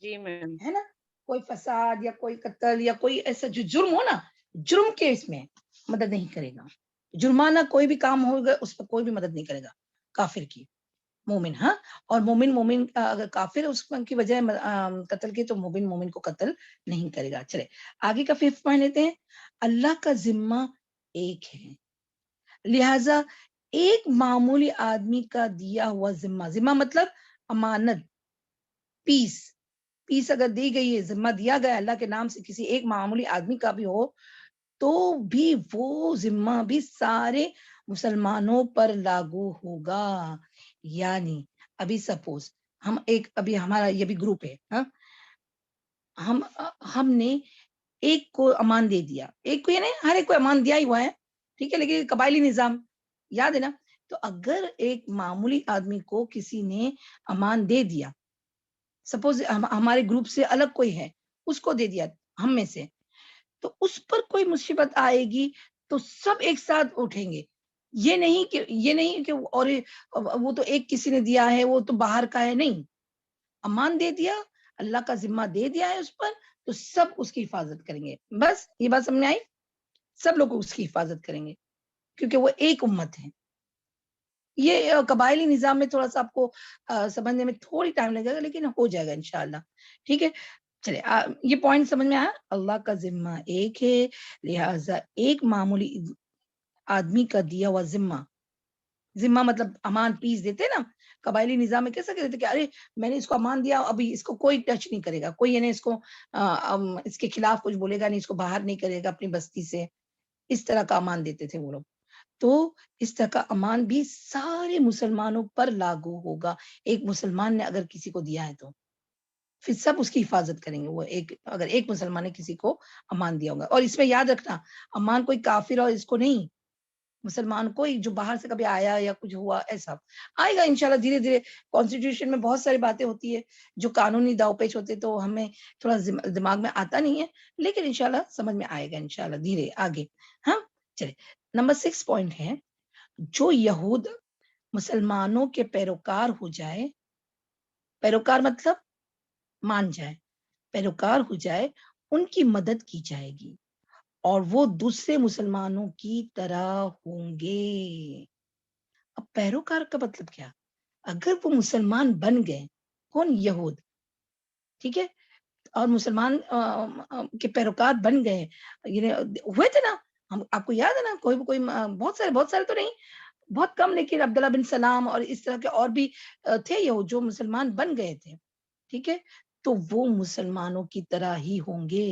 جی میم. ہے نا، کوئی فساد یا کوئی قتل یا کوئی ایسا جو جرم ہو نا، جرم کے اس میں مدد نہیں کرے گا. جرمانہ کوئی بھی کام ہوگا اس پر کوئی بھی مدد نہیں کرے گا کافر کی. مومن ہاں، اور مومن اگر کافر اس کی وجہ قتل کی تو مومن کو قتل نہیں کرے گا. چلے آگے کا 5th پوائنٹ لیتے ہیں. اللہ کا ذمہ ایک ہے، لہذا ایک معمولی آدمی کا دیا ہوا ذمہ مطلب امانت، پیس اگر دی گئی ہے، ذمہ دیا گیا اللہ کے نام سے کسی ایک معمولی آدمی کا بھی ہو، تو بھی وہ ذمہ بھی سارے مسلمانوں پر لاگو ہوگا. یعنی ابھی سپوز ابھی ہمارا یہ بھی گروپ ہے، ہاں ہم نے ایک کو امان دے دیا، ایک کو یعنی ہر ایک کو امان دیا ہی ہوا ہے، ٹھیک ہے، لیکن قبائلی نظام یاد ہے نا. تو اگر ایک معمولی آدمی کو کسی نے امان دے دیا، سپوز ہمارے گروپ سے الگ کوئی ہے، اس کو دے دیا ہم میں سے، تو اس پر کوئی مصیبت آئے گی تو سب ایک ساتھ اٹھیں گے. یہ نہیں کہ اور وہ تو ایک کسی نے دیا ہے وہ تو باہر کا ہے، نہیں، امان دے دیا، اللہ کا ذمہ دے دیا ہے اس پر، تو سب اس کی حفاظت کریں گے. بس یہ بات سمجھ آئی؟ سب لوگ اس کی حفاظت کریں گے کیونکہ وہ ایک امت ہے. یہ قبائلی نظام میں تھوڑا سا آپ کو سمجھنے میں تھوڑی ٹائم لگے گا، لیکن ہو جائے گا انشاءاللہ. ٹھیک ہے، چلے یہ پوائنٹ سمجھ میں آیا. اللہ کا ذمہ ایک ہے، لہذا ایک معمولی آدمی کا دیا ہوا ذمہ ذمہ مطلب امان پیس دیتے نا قبائلی نظام میں، کیسا کہتے کہ ارے میں نے اس کو امان دیا، ابھی اس کو کوئی ٹچ نہیں کرے گا، کوئی یعنی اس کو اس کے خلاف کچھ بولے گا نہیں، اس کو باہر نہیں کرے گا اپنی بستی سے، اس طرح کا امان دیتے تھے وہ لوگ. تو اس طرح کا امان بھی سارے مسلمانوں پر لاگو ہوگا. ایک مسلمان نے اگر کسی کو دیا ہے تو پھر سب اس کی حفاظت کریں گے. وہ اگر ایک مسلمان نے کسی کو امان دیا ہوگا، اور اس میں یاد رکھنا امان کوئی کافر اور اس کو نہیں، مسلمان کوئی جو باہر سے کبھی آیا یا کچھ ہوا ایسا آئے گا انشاءاللہ دھیرے دھیرے. کانسٹیٹیوشن میں بہت ساری باتیں ہوتی ہے جو قانونی داؤ پیچ ہوتے تو ہمیں تھوڑا دماغ میں آتا نہیں ہے، لیکن انشاءاللہ سمجھ میں آئے گا انشاءاللہ دھیرے آگے. ہاں چلے نمبر 6 پوائنٹ ہے، جو یہود مسلمانوں کے پیروکار ہو جائے، پیروکار مطلب مان جائے، پیروکار ہو جائے، ان کی مدد کی جائے گی اور وہ دوسرے مسلمانوں کی طرح ہوں گے. اب پیروکار کا مطلب کیا؟ اگر وہ مسلمان بن گئے، کون؟ یہود، ٹھیک ہے، اور مسلمان کے پیروکار بن گئے، یعنی ہوئے تھے نا، ہم آپ کو یاد ہے نا، کوئی بہت سارے تو نہیں، بہت کم، لیکن عبداللہ بن سلام اور اس طرح کے اور بھی تھے یہود جو مسلمان بن گئے تھے، ٹھیک ہے، تو وہ مسلمانوں کی طرح ہی ہوں گے.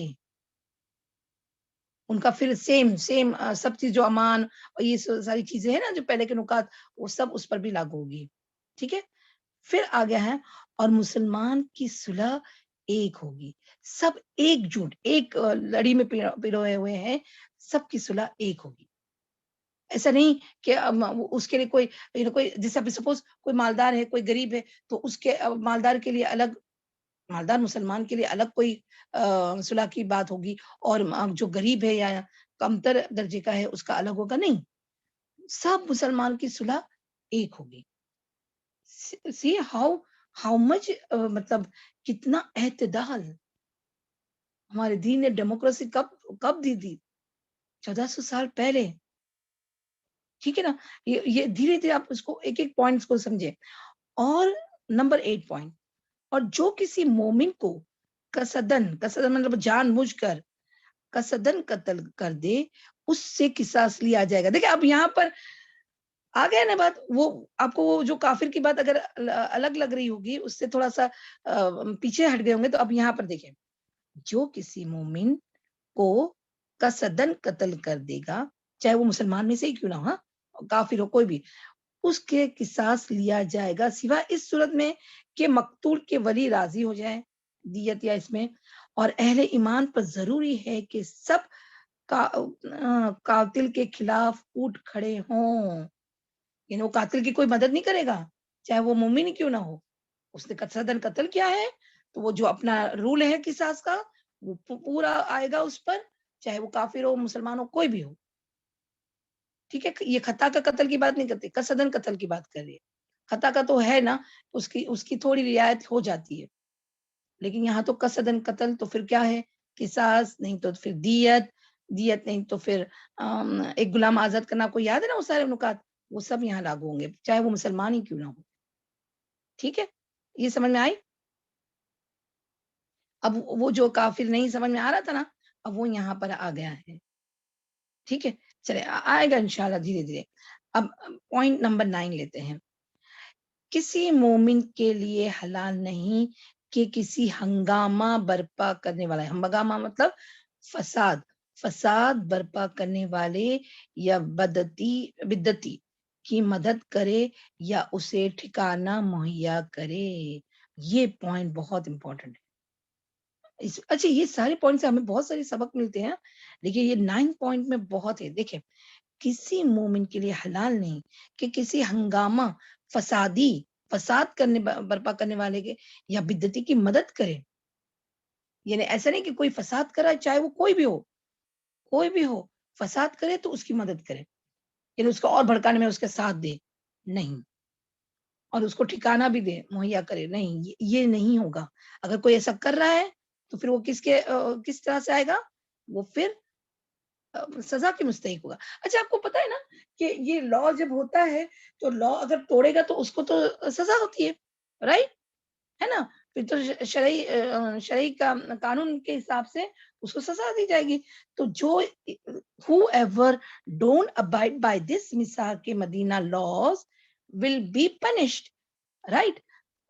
ان کا پھر سیم سب چیز جو امان اور یہ ساری چیزیں ہیں نا جو پہلے کے نکات، وہ سب اس پر بھی لاگو ہوگی. ٹھیک ہے، پھر آ گیا ہے اور مسلمان کی صلح ایک ہوگی. سب ایک جٹ ایک لڑی میں پیروئے ہوئے ہیں، سب کی صلح ایک ہوگی. ایسا نہیں کہ اس کے لیے کوئی جیسے سپوز کوئی مالدار ہے کوئی غریب ہے تو اس کے مالدار کے لیے الگ، مالدار مسلمان کے لیے الگ کوئی صلح کی بات ہوگی، اور جو غریب ہے یا کمتر درجے کا ہے اس کا الگ ہوگا. نہیں، سب مسلمان کی صلح ایک ہوگی. سی ہاؤ مچ مطلب کتنا اعتدال ہمارے دین نے ڈیموکریسی کب دی تھی؟ 1400 سال پہلے. ٹھیک ہے نا، یہ دھیرے دھیرے آپ اس کو ایک ایک پوائنٹس کو سمجھے. اور نمبر 8 پوائنٹ، اور جو کسی مومن کو قصدن مطلب جان بوجھ کر قصدن قتل کر دے، اس سے قصاص لیا جائے گا. دیکھیں اب یہاں پر آ گیا نا بات، وہ آپ کو وہ جو کافر کی بات اگر الگ لگ رہی ہوگی اس سے تھوڑا سا پیچھے ہٹ گئے ہوں گے، تو اب یہاں پر دیکھیں، جو کسی مومن کو قصدن قتل کر دے گا، چاہے وہ مسلمان میں سے ہی کیوں نہ ہو، ہاں کافر ہو کوئی بھی، اس کے قصاص لیا جائے گا، سوائے اس صورت میں کہ مقتول کے ولی راضی ہو جائیں دیت یا اس میں. اور اہل ایمان پر ضروری ہے کہ سب قاتل کے خلاف اٹھ کھڑے ہوں. یعنی وہ قاتل کی کوئی مدد نہیں کرے گا چاہے وہ مومن کیوں نہ ہو. اس نے قصدن قتل کیا ہے تو وہ جو اپنا رول ہے قصاص کا وہ پورا آئے گا اس پر، چاہے وہ کافر ہو مسلمان ہو کوئی بھی ہو. ٹھیک ہے، یہ خطا کا قتل کی بات نہیں کرتے، قصدن قتل کی بات کر رہی ہے. خطا کا تو ہے نا، اس کی تھوڑی رعایت ہو جاتی ہے، لیکن یہاں تو قصدن قتل تو پھر کیا ہے؟ قصاص، نہیں تو پھر دیت نہیں تو پھر ایک غلام آزاد کرنا. کو یاد ہے نا وہ سارے نکات، وہ سب یہاں لاگو ہوں گے چاہے وہ مسلمان ہی کیوں نہ ہو. ٹھیک ہے، یہ سمجھ میں آئی؟ اب وہ جو کافر نہیں سمجھ میں آ رہا تھا نا، اب وہ یہاں پر آ گیا ہے. ٹھیک ہے، چلے آئے گا انشاءاللہ دھیرے دھیرے. اب پوائنٹ نمبر 9 لیتے ہیں. کسی مومن کے لیے حلال نہیں کہ کسی ہنگامہ برپا کرنے والا ہے، ہنگامہ مطلب فساد برپا کرنے والے یا بدعتی کی مدد کرے یا اسے ٹھکانہ مہیا کرے. یہ پوائنٹ بہت امپورٹنٹ ہے. اچھا یہ سارے پوائنٹ سے ہمیں بہت سارے سبق ملتے ہیں، لیکن یہ 9 پوائنٹ میں بہت ہے. دیکھیں، کسی مومن کے لیے حلال نہیں کہ کسی ہنگامہ فساد کرنے برپا کرنے والے کے یا بدعتی کی مدد کرے. یعنی ایسا نہیں کہ کوئی فساد کرا چاہے وہ کوئی بھی ہو فساد کرے تو اس کی مدد کرے، یعنی اس کو اور بھڑکانے میں اس کے ساتھ دے نہیں، اور اس کو ٹھکانہ بھی دے مہیا کرے نہیں، یہ نہیں ہوگا. اگر کوئی ایسا کر رہا ہے تو پھر وہ کس طرح سے آئے گا؟ وہ پھر سزا کے مستحق ہوگا. اچھا آپ کو پتا ہے نا کہ یہ لا جب ہوتا ہے تو لا اگر توڑے گا تو اس کو تو سزا ہوتی ہے، رائٹ ہے نا؟ پھر تو شرعی کا قانون کے حساب سے اس کو سزا دی جائے گی. تو جو whoever don't abide by this مثال کے مدینہ laws will be punished, right?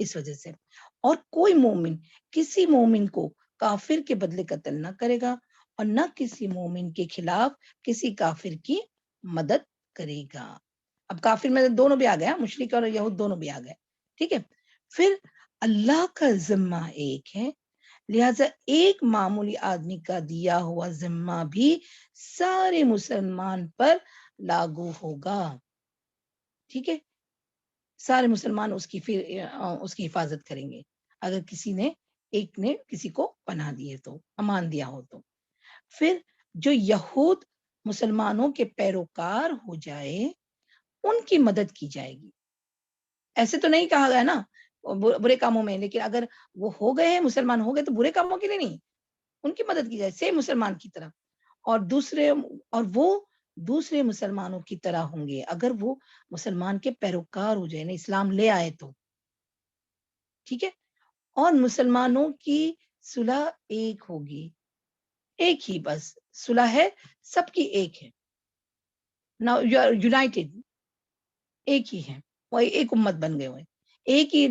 اس وجہ سے. اور کوئی مومن کسی مومن کو کافر کے بدلے قتل نہ کرے گا اور نہ کسی مومن کے خلاف کسی کافر کی مدد کرے گا. اب کافر میں دونوں بھی آ گیا, مشرک اور یہود دونوں بھی آ گئے. ٹھیک ہے. پھر اللہ کا ذمہ ایک ہے, لہذا ایک معمولی آدمی کا دیا ہوا ذمہ بھی سارے مسلمان پر لاگو ہوگا. ٹھیک ہے. سارے مسلمان اس کی حفاظت کریں گے اگر ایک نے کسی کو پناہ دیے تو, امان دیا ہو تو. پھر جو یہود مسلمانوں کے پیروکار ہو جائے ان کی مدد کی جائے گی. ایسے تو نہیں کہا گیا نا برے کاموں میں, لیکن اگر وہ ہو گئے ہیں, مسلمان ہو گئے, تو برے کاموں کے لیے نہیں, ان کی مدد کی جائے سیم مسلمان کی طرح. اور وہ دوسرے مسلمانوں کی طرح ہوں گے اگر وہ مسلمان کے پیروکار ہو جائے نا, اسلام لے آئے تو. ٹھیک ہے. اور مسلمانوں کی صلح ایک ہوگی, ایک ہی بس صلح ہے, سب کی ایک ہے. Now you are united, ایک ہی ہے, وہ ایک امت بن گئے ہوئے, ایک ہی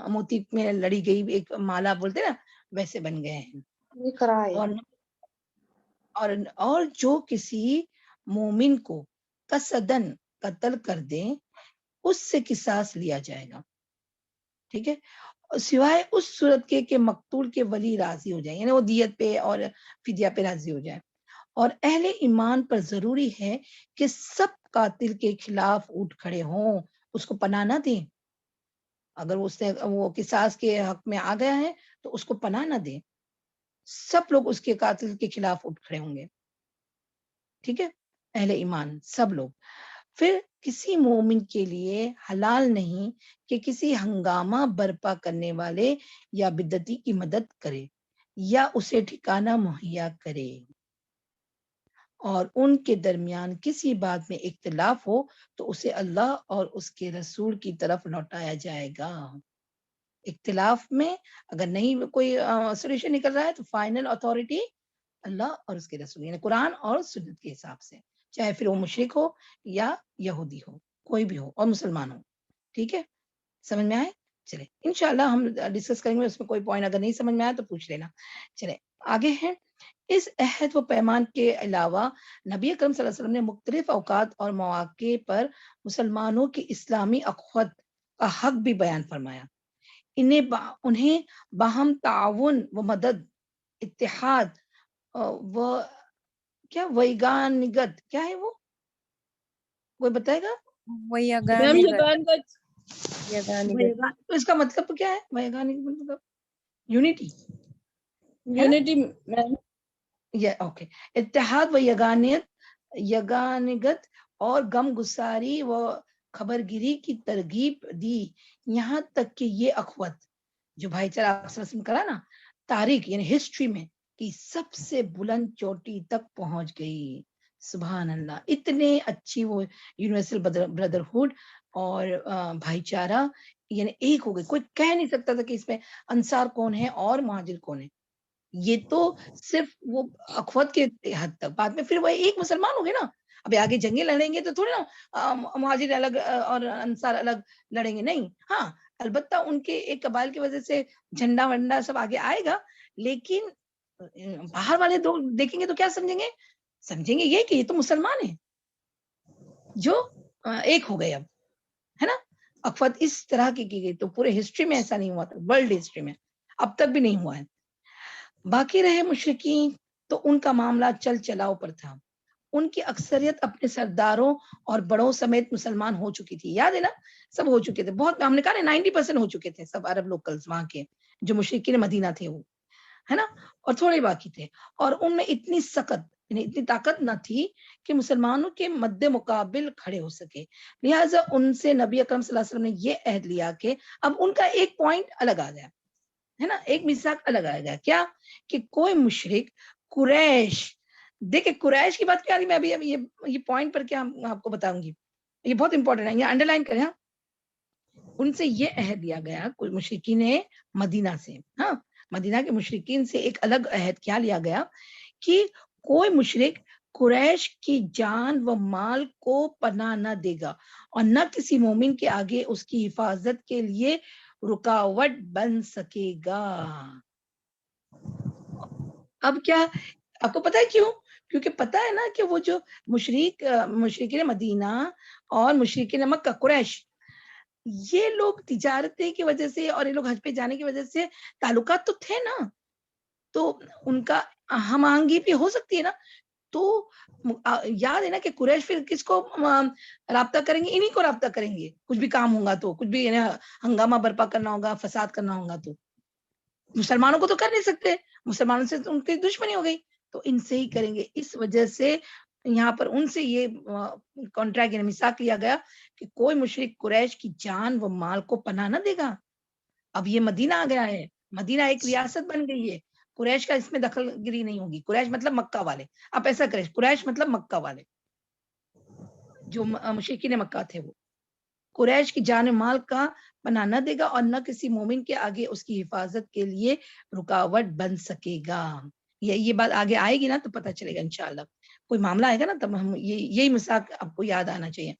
موتی میں لڑی گئی ایک مالا بولتے نا, ویسے بن گئے ہیں. اور جو کسی مومن کو قصدن قتل کر دے اس سے قصاص لیا جائے گا. ٹھیک ہے. سوائے اس صورت کے کہ مقتول کے ولی راضی ہو جائیں, یعنی وہ دیت پہ اور فدیہ پہ راضی ہو جائے. اور اہل ایمان پر ضروری ہے کہ سب قاتل کے خلاف اٹھ کھڑے ہوں, اس کو پناہ نہ دیں. اگر وہ قصاص کے حق میں آ گیا ہے تو اس کو پناہ نہ دیں. سب لوگ اس کے قاتل کے خلاف اٹھ کھڑے ہوں گے. ٹھیک ہے. اہل ایمان سب لوگ. پھر کسی مومن کے لیے حلال نہیں کہ کسی ہنگامہ برپا کرنے والے یا بدعتی کی مدد کرے یا اسے ٹھکانہ مہیا کرے, اور ان کے درمیان کسی بات میں اختلاف ہو تو اسے اللہ اور اس کے رسول کی طرف لوٹایا جائے گا. اختلاف میں اگر نہیں کوئی سولوشن نکل رہا ہے تو فائنل اتھارٹی اللہ اور اس کے رسول, یعنی قرآن اور سنت کے حساب سے, چاہے پھر وہ مشرک ہو یا یہودی ہو, کوئی بھی ہو, اور مسلمان ہو. ٹھیک ہے. سمجھ میں آئے؟ چلے انشاءاللہ ہم ڈسکس کریں گے, اس میں کوئی پوائنٹ اگر نہیں سمجھ میں آیا تو پوچھ لینا. چلے آگے ہیں. اس عہد و پیمان کے علاوہ نبی اکرم صلی اللہ علیہ وسلم نے مختلف اوقات اور مواقع پر مسلمانوں کی اسلامی اخوت کا حق بھی بیان فرمایا. انہیں باہم تعاون و مدد, اتحاد و ویگانگت, کیا ہے وہ, کوئی بتائے گا؟ میم تو اس کا مطلب کیا ہے ویگانگت؟ مطلب یونٹی, یونٹی میم. اوکے. اتحاد و یگانگت اور غم گساری و خبرگیری کی ترغیب دی, یہاں تک کہ یہ اخوت جو بھائی چارہ آپ نے کرا نا, تاریخ یعنی ہسٹری میں کی سب سے بلند چوٹی تک پہنچ گئی. سبحان اللہ. اتنے اچھی وہ یونیورسل بردرہوڈ اور بھائی چارہ یعنی ایک ہو گئی. کوئی کہہ نہیں سکتا تھا کہ اس میں انصار کون ہے اور مہاجر کون ہے. یہ تو صرف وہ اخوت کے حد تک, بعد میں پھر وہ ایک مسلمان ہو گئے نا. ابھی آگے جنگیں لڑیں گے تو تھوڑی نا مہاجر الگ اور انصار الگ لڑیں گے, نہیں. ہاں البتہ ان کے ایک قبائل کی وجہ سے جھنڈا ونڈا سب آگے آئے گا, لیکن باہر والے دیکھیں گے تو کیا سمجھیں گے یہ کہ یہ تو مسلمان ہیں جو ایک ہو گئے اب, ہے نا. اخوت اس طرح کی گئی. تو پورے ہسٹری میں ایسا نہیں ہوا تھا, ورلڈ ہسٹری میں اب تک بھی نہیں ہوا ہے. باقی رہے مشرکین تو ان کا معاملہ چل چلاؤ پر تھا. ان کی اکثریت اپنے سرداروں اور بڑوں سمیت مسلمان ہو چکی تھی. یاد ہے نا, سب ہو چکے تھے. بہت, ہم نے کہا نا 90% ہو چکے تھے سب عرب لوکلز وہاں کے جو مشرکین مدینہ تھے وہ, ہے نا, اور تھوڑے باقی تھے. اور ان میں اتنی سخت یعنی اتنی طاقت نہ تھی کہ مسلمانوں کے مد مقابل کھڑے ہو سکے. لہٰذا ان سے نبی اکرم صلی اللہ علیہ وسلم نے یہ عہد لیا کہ اب ان کا ایک پوائنٹ الگ آ گیا, ہے نا, ایک میثاق الگ آ گیا. کیا کہ کوئی مشرک قریش, دیکھیں قریش کی بات کیا رہی, میں ابھی یہ پوائنٹ پر کیا آپ کو بتاؤں گی, یہ بہت امپورٹنٹ ہے, یہ انڈر لائن کریں. ان سے یہ عہد لیا گیا کوئی مشرکین مدینہ سے, ہاں مدینہ کے مشرکین سے ایک الگ عہد کیا لیا گیا کہ کوئی مشرک قریش کی جان و مال کو پناہ نہ دے گا اور نہ کسی مومن کے آگے اس کی حفاظت کے لیے رکاوٹ بن سکے گا. اب کیا آپ کو پتا ہے کیوں؟ کیونکہ پتا ہے نا کہ وہ جو مشرکین مدینہ اور مشرکین مکہ قریش، یہ لوگ تجارتیں کی وجہ سے اور یہ لوگ حج پہ جانے کی وجہ سے تعلقات تو تھے نا، تو ان کا ہم آہنگی بھی ہو سکتی ہے نا. تو یاد ہے نا کہ قریش پھر کس کو رابطہ کریں گے؟ انہی کو رابطہ کریں گے. کچھ بھی کام ہوگا تو، کچھ بھی ہنگامہ برپا کرنا ہوگا، فساد کرنا ہوگا، تو مسلمانوں کو تو کر نہیں سکتے، مسلمانوں سے تو ان کی دشمنی ہو گئی، تو ان سے ہی کریں گے. اس وجہ سے یہاں پر ان سے یہ کانٹریکٹ یعنی میثاق لیا گیا کہ کوئی مشرک قریش کی جان و مال کو پناہ نہ دے گا. اب یہ مدینہ آ گیا ہے، مدینہ ایک ریاست بن گئی ہے، قریش کا اس میں دخل گیری نہیں ہوگی. قریش مطلب مکہ والے، آپ ایسا کریں، قریش مطلب مکہ والے جو مشرکین مکہ تھے، وہ قریش کی جان و مال کا پناہ نہ دے گا اور نہ کسی مومن کے آگے اس کی حفاظت کے لیے رکاوٹ بن سکے گا. یہ بات آگے آئے گی نا تو پتہ چلے گا انشاءاللہ. کوئی معاملہ آئے گا نا تب ہم یہی مساق آپ کو یاد آنا چاہیے.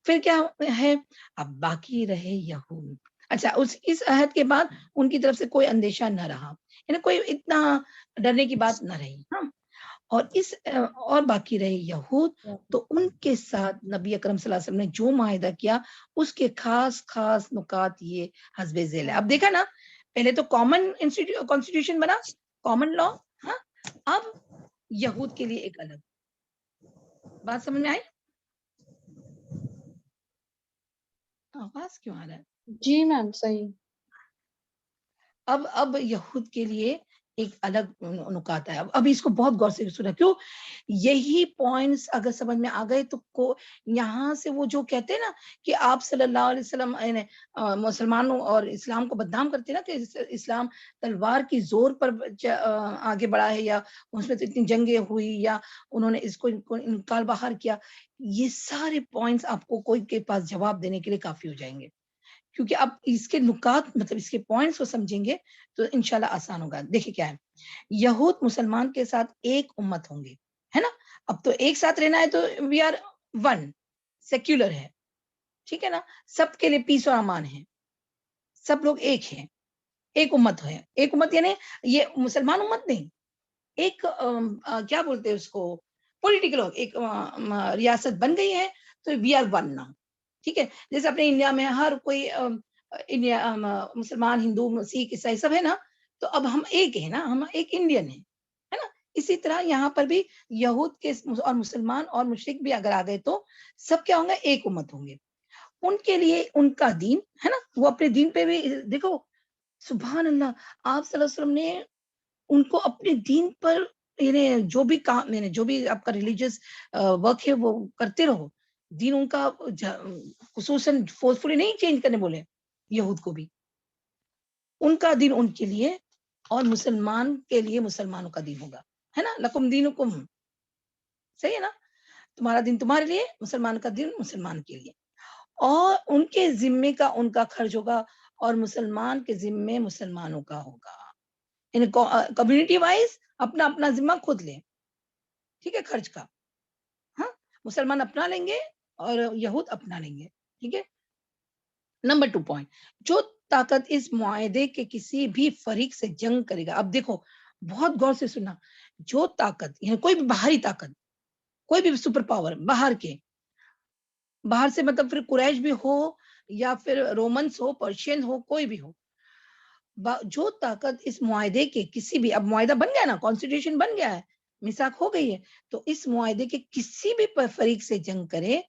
پھر کیا ہے؟ اب باقی رہے یہود. اچھا، اس عہد کے بعد ان کی طرف سے کوئی اندیشہ نہ رہا، یعنی کوئی اتنا ڈرنے کی بات نہ رہی. ہاں، اور باقی رہے یہود، تو ان کے ساتھ نبی اکرم صلی اللہ علیہ وسلم نے جو معاہدہ کیا اس کے خاص خاص نکات یہ حسب ذیل ہے. اب دیکھا نا، پہلے تو کامن کانسٹیٹیوشن بنا، کامن لا. ہاں، اب یہود کے لیے ایک الگ. بات سمجھ میں آئی؟ آواز کیوں آ رہا ہے؟ جی میم صحیح. اب یہود کے لیے ایک الگ نکات ہے. اب اس کو بہت غور سے سنا. کیوں؟ یہی پوائنٹس اگر سمجھ میں آ گئے تو یہاں سے وہ جو کہتے ہیں نا کہ آپ صلی اللہ علیہ وسلم مسلمانوں اور اسلام کو بدنام کرتے نا کہ اسلام تلوار کی زور پر آگے بڑھا ہے، یا اس میں تو اتنی جنگیں ہوئی، یا انہوں نے اس کو انکار باہر کیا. یہ سارے پوائنٹس آپ کو کوئی کے پاس جواب دینے کے لیے کافی ہو جائیں گے، کیونکہ اب اس کے نکات مطلب اس کے پوائنٹس کو سمجھیں گے تو انشاءاللہ آسان ہوگا. دیکھیں کیا ہے، یہود مسلمان کے ساتھ ایک امت ہوں گے، ہے نا. اب تو ایک ساتھ رہنا ہے تو وی آر ون، سیکولر ہے، ٹھیک ہے نا. سب کے لیے پیس اور امان ہے، سب لوگ ایک ہیں، ایک امت ہے. ایک امت یعنی یہ مسلمان امت نہیں، ایک کیا بولتے ہیں اس کو، پولیٹیکل ایک ریاست بن گئی ہے، تو وی آر ون نا. ٹھیک ہے، جیسے اپنے انڈیا میں ہر کوئی مسلمان، ہندو، سکھ، عیسائی سب ہے نا، تو اب ہم ایک ہیں نا، ہم ایک انڈین ہیں، ہے نا. اسی طرح یہاں پر بھی یہود کے اور مسلمان اور مشرک بھی اگر آ گئے تو سب کیا ہوں گے؟ ایک امت ہوں گے. ان کے لیے ان کا دین ہے نا، وہ اپنے دین پہ بھی دیکھو، سبحان اللہ، آپ صلی اللہ علیہ وسلم نے ان کو اپنے دین پر یعنی جو بھی کام، یعنی جو بھی آپ کا ریلیجیس ورک ہے وہ کرتے رہو. دین ان کا خصوصاً فورسفلی نہیں چینج کرنے بولے. یہود کو بھی ان کا دین ان کے لیے، اور مسلمان کے لیے مسلمانوں کا دین ہوگا، ہے نا. لکم دینکم، صحیح ہے نا، تمہارا دین تمہارے لیے، مسلمان کا دین مسلمان کے لیے. اور ان کے ذمے کا ان کا خرچ ہوگا، اور مسلمان کے ذمے مسلمانوں کا ہوگا. یعنی کمیونٹی وائز اپنا اپنا ذمہ خود لیں، ٹھیک ہے، خرچ کا. ہاں، مسلمان اپنا لیں گے اور یہود اپنا لیں گے. ٹھیک ہے. نمبر 2 پوائنٹ، جو طاقت اس معاہدے کے کسی بھی فریق سے جنگ کرے گا. اب دیکھو بہت غور سے سننا، جو طاقت یعنی کوئی بھی باہری طاقت، کوئی بھی سپر پاور باہر کے، باہر سے مطلب پھر قریش بھی ہو یا پھر رومنس ہو، پرشین ہو، کوئی بھی ہو، جو طاقت اس معاہدے کے کسی بھی، اب معاہدہ بن گیا نا، کانسٹیٹیوشن بن گیا ہے، میثاق ہو گئی ہے، تو اس معاہدے کے کسی بھی فریق سے جنگ کرے،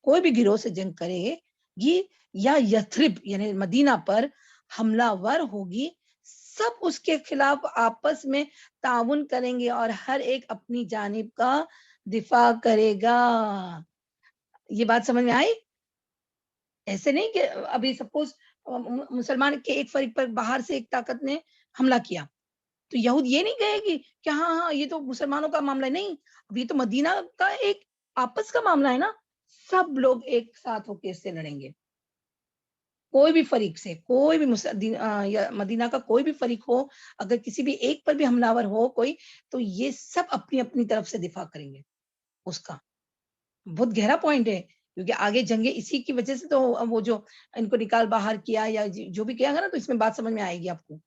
کوئی بھی گروہ سے جنگ کرے گی، یا یثرب یعنی مدینہ پر حملہ ور ہوگی، سب اس کے خلاف آپس میں تعاون کریں گے اور ہر ایک اپنی جانب کا دفاع کرے گا. یہ بات سمجھ میں آئی؟ ایسے نہیں کہ ابھی سپوز مسلمان کے ایک فریق پر باہر سے ایک طاقت نے حملہ کیا تو یہود یہ نہیں کہے گی کہ ہاں یہ تو مسلمانوں کا معاملہ نہیں، اب یہ تو مدینہ کا ایک آپس کا معاملہ ہے نا، سب لوگ ایک ساتھ ہو کے اس سے لڑیں گے. کوئی بھی فریق سے، کوئی بھی مدینہ کا کوئی بھی فریق ہو، اگر کسی بھی ایک پر بھی حملہ ور ہو کوئی، تو یہ سب اپنی اپنی طرف سے دفاع کریں گے. اس کا بہت گہرا پوائنٹ ہے، کیونکہ آگے جنگیں اسی کی وجہ سے تو وہ جو ان کو نکال باہر کیا یا جو بھی کیا گا نا، تو اس میں بات سمجھ میں آئے گی آپ کو.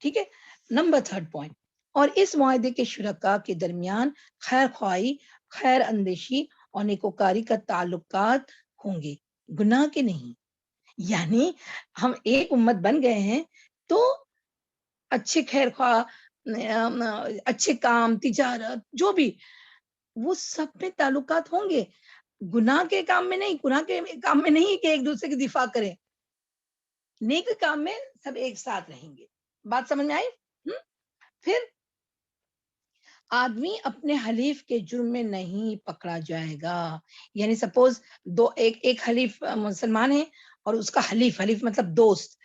ٹھیک ہے. نمبر 3 پوائنٹ، اور اس معاہدے کے شرکاء کے درمیان خیر خواہی، خیر اندیشی اور نیکوکاری کا تعلقات ہوں گے، گناہ کے نہیں. یعنی ہم ایک امت بن گئے ہیں تو اچھے خیر خواہ، اچھے کام، تجارت، جو بھی وہ سب میں تعلقات ہوں گے، گناہ کے کام میں نہیں. گناہ کے کام میں نہیں کہ ایک دوسرے کی دفاع کرے، نیک کام میں سب ایک ساتھ رہیں گے. بات سمجھ میں آئی؟ پھر آدمی اپنے حلیف کے جرم میں نہیں پکڑا جائے گا. یعنی سپوز ایک حلیف مسلمان ہے اور اس کا حلیف مطلب دوست،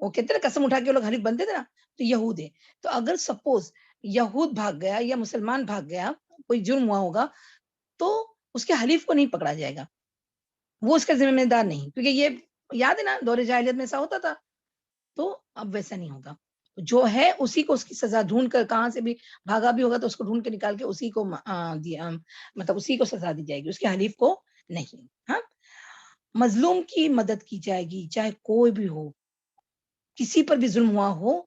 وہ کہتے ہیں قسم اٹھا کے لوگ حلیف بنتے تھے نا، تو یہود ہے. تو اگر سپوز یہود بھاگ گیا یا مسلمان بھاگ گیا، کوئی جرم ہوا ہوگا، تو اس کے حلیف کو نہیں پکڑا جائے گا، وہ اس کا ذمہ دار نہیں. کیونکہ یہ یاد ہے نا، دور جاہلیت میں ایسا ہوتا تھا. تو اب ویسا نہیں ہوگا. جو ہے اسی کو اس کی سزا ڈھونڈ کر، کہاں سے بھی بھاگا بھی ہوگا تو اس کو ڈھونڈ کے نکال کے اسی کو مطلب اسی کو سزا دی جائے گی، اس کے حلیف کو نہیں. ہاں. مظلوم کی مدد کی جائے گی، چاہے کوئی بھی ہو، کسی پر بھی ظلم ہوا ہو،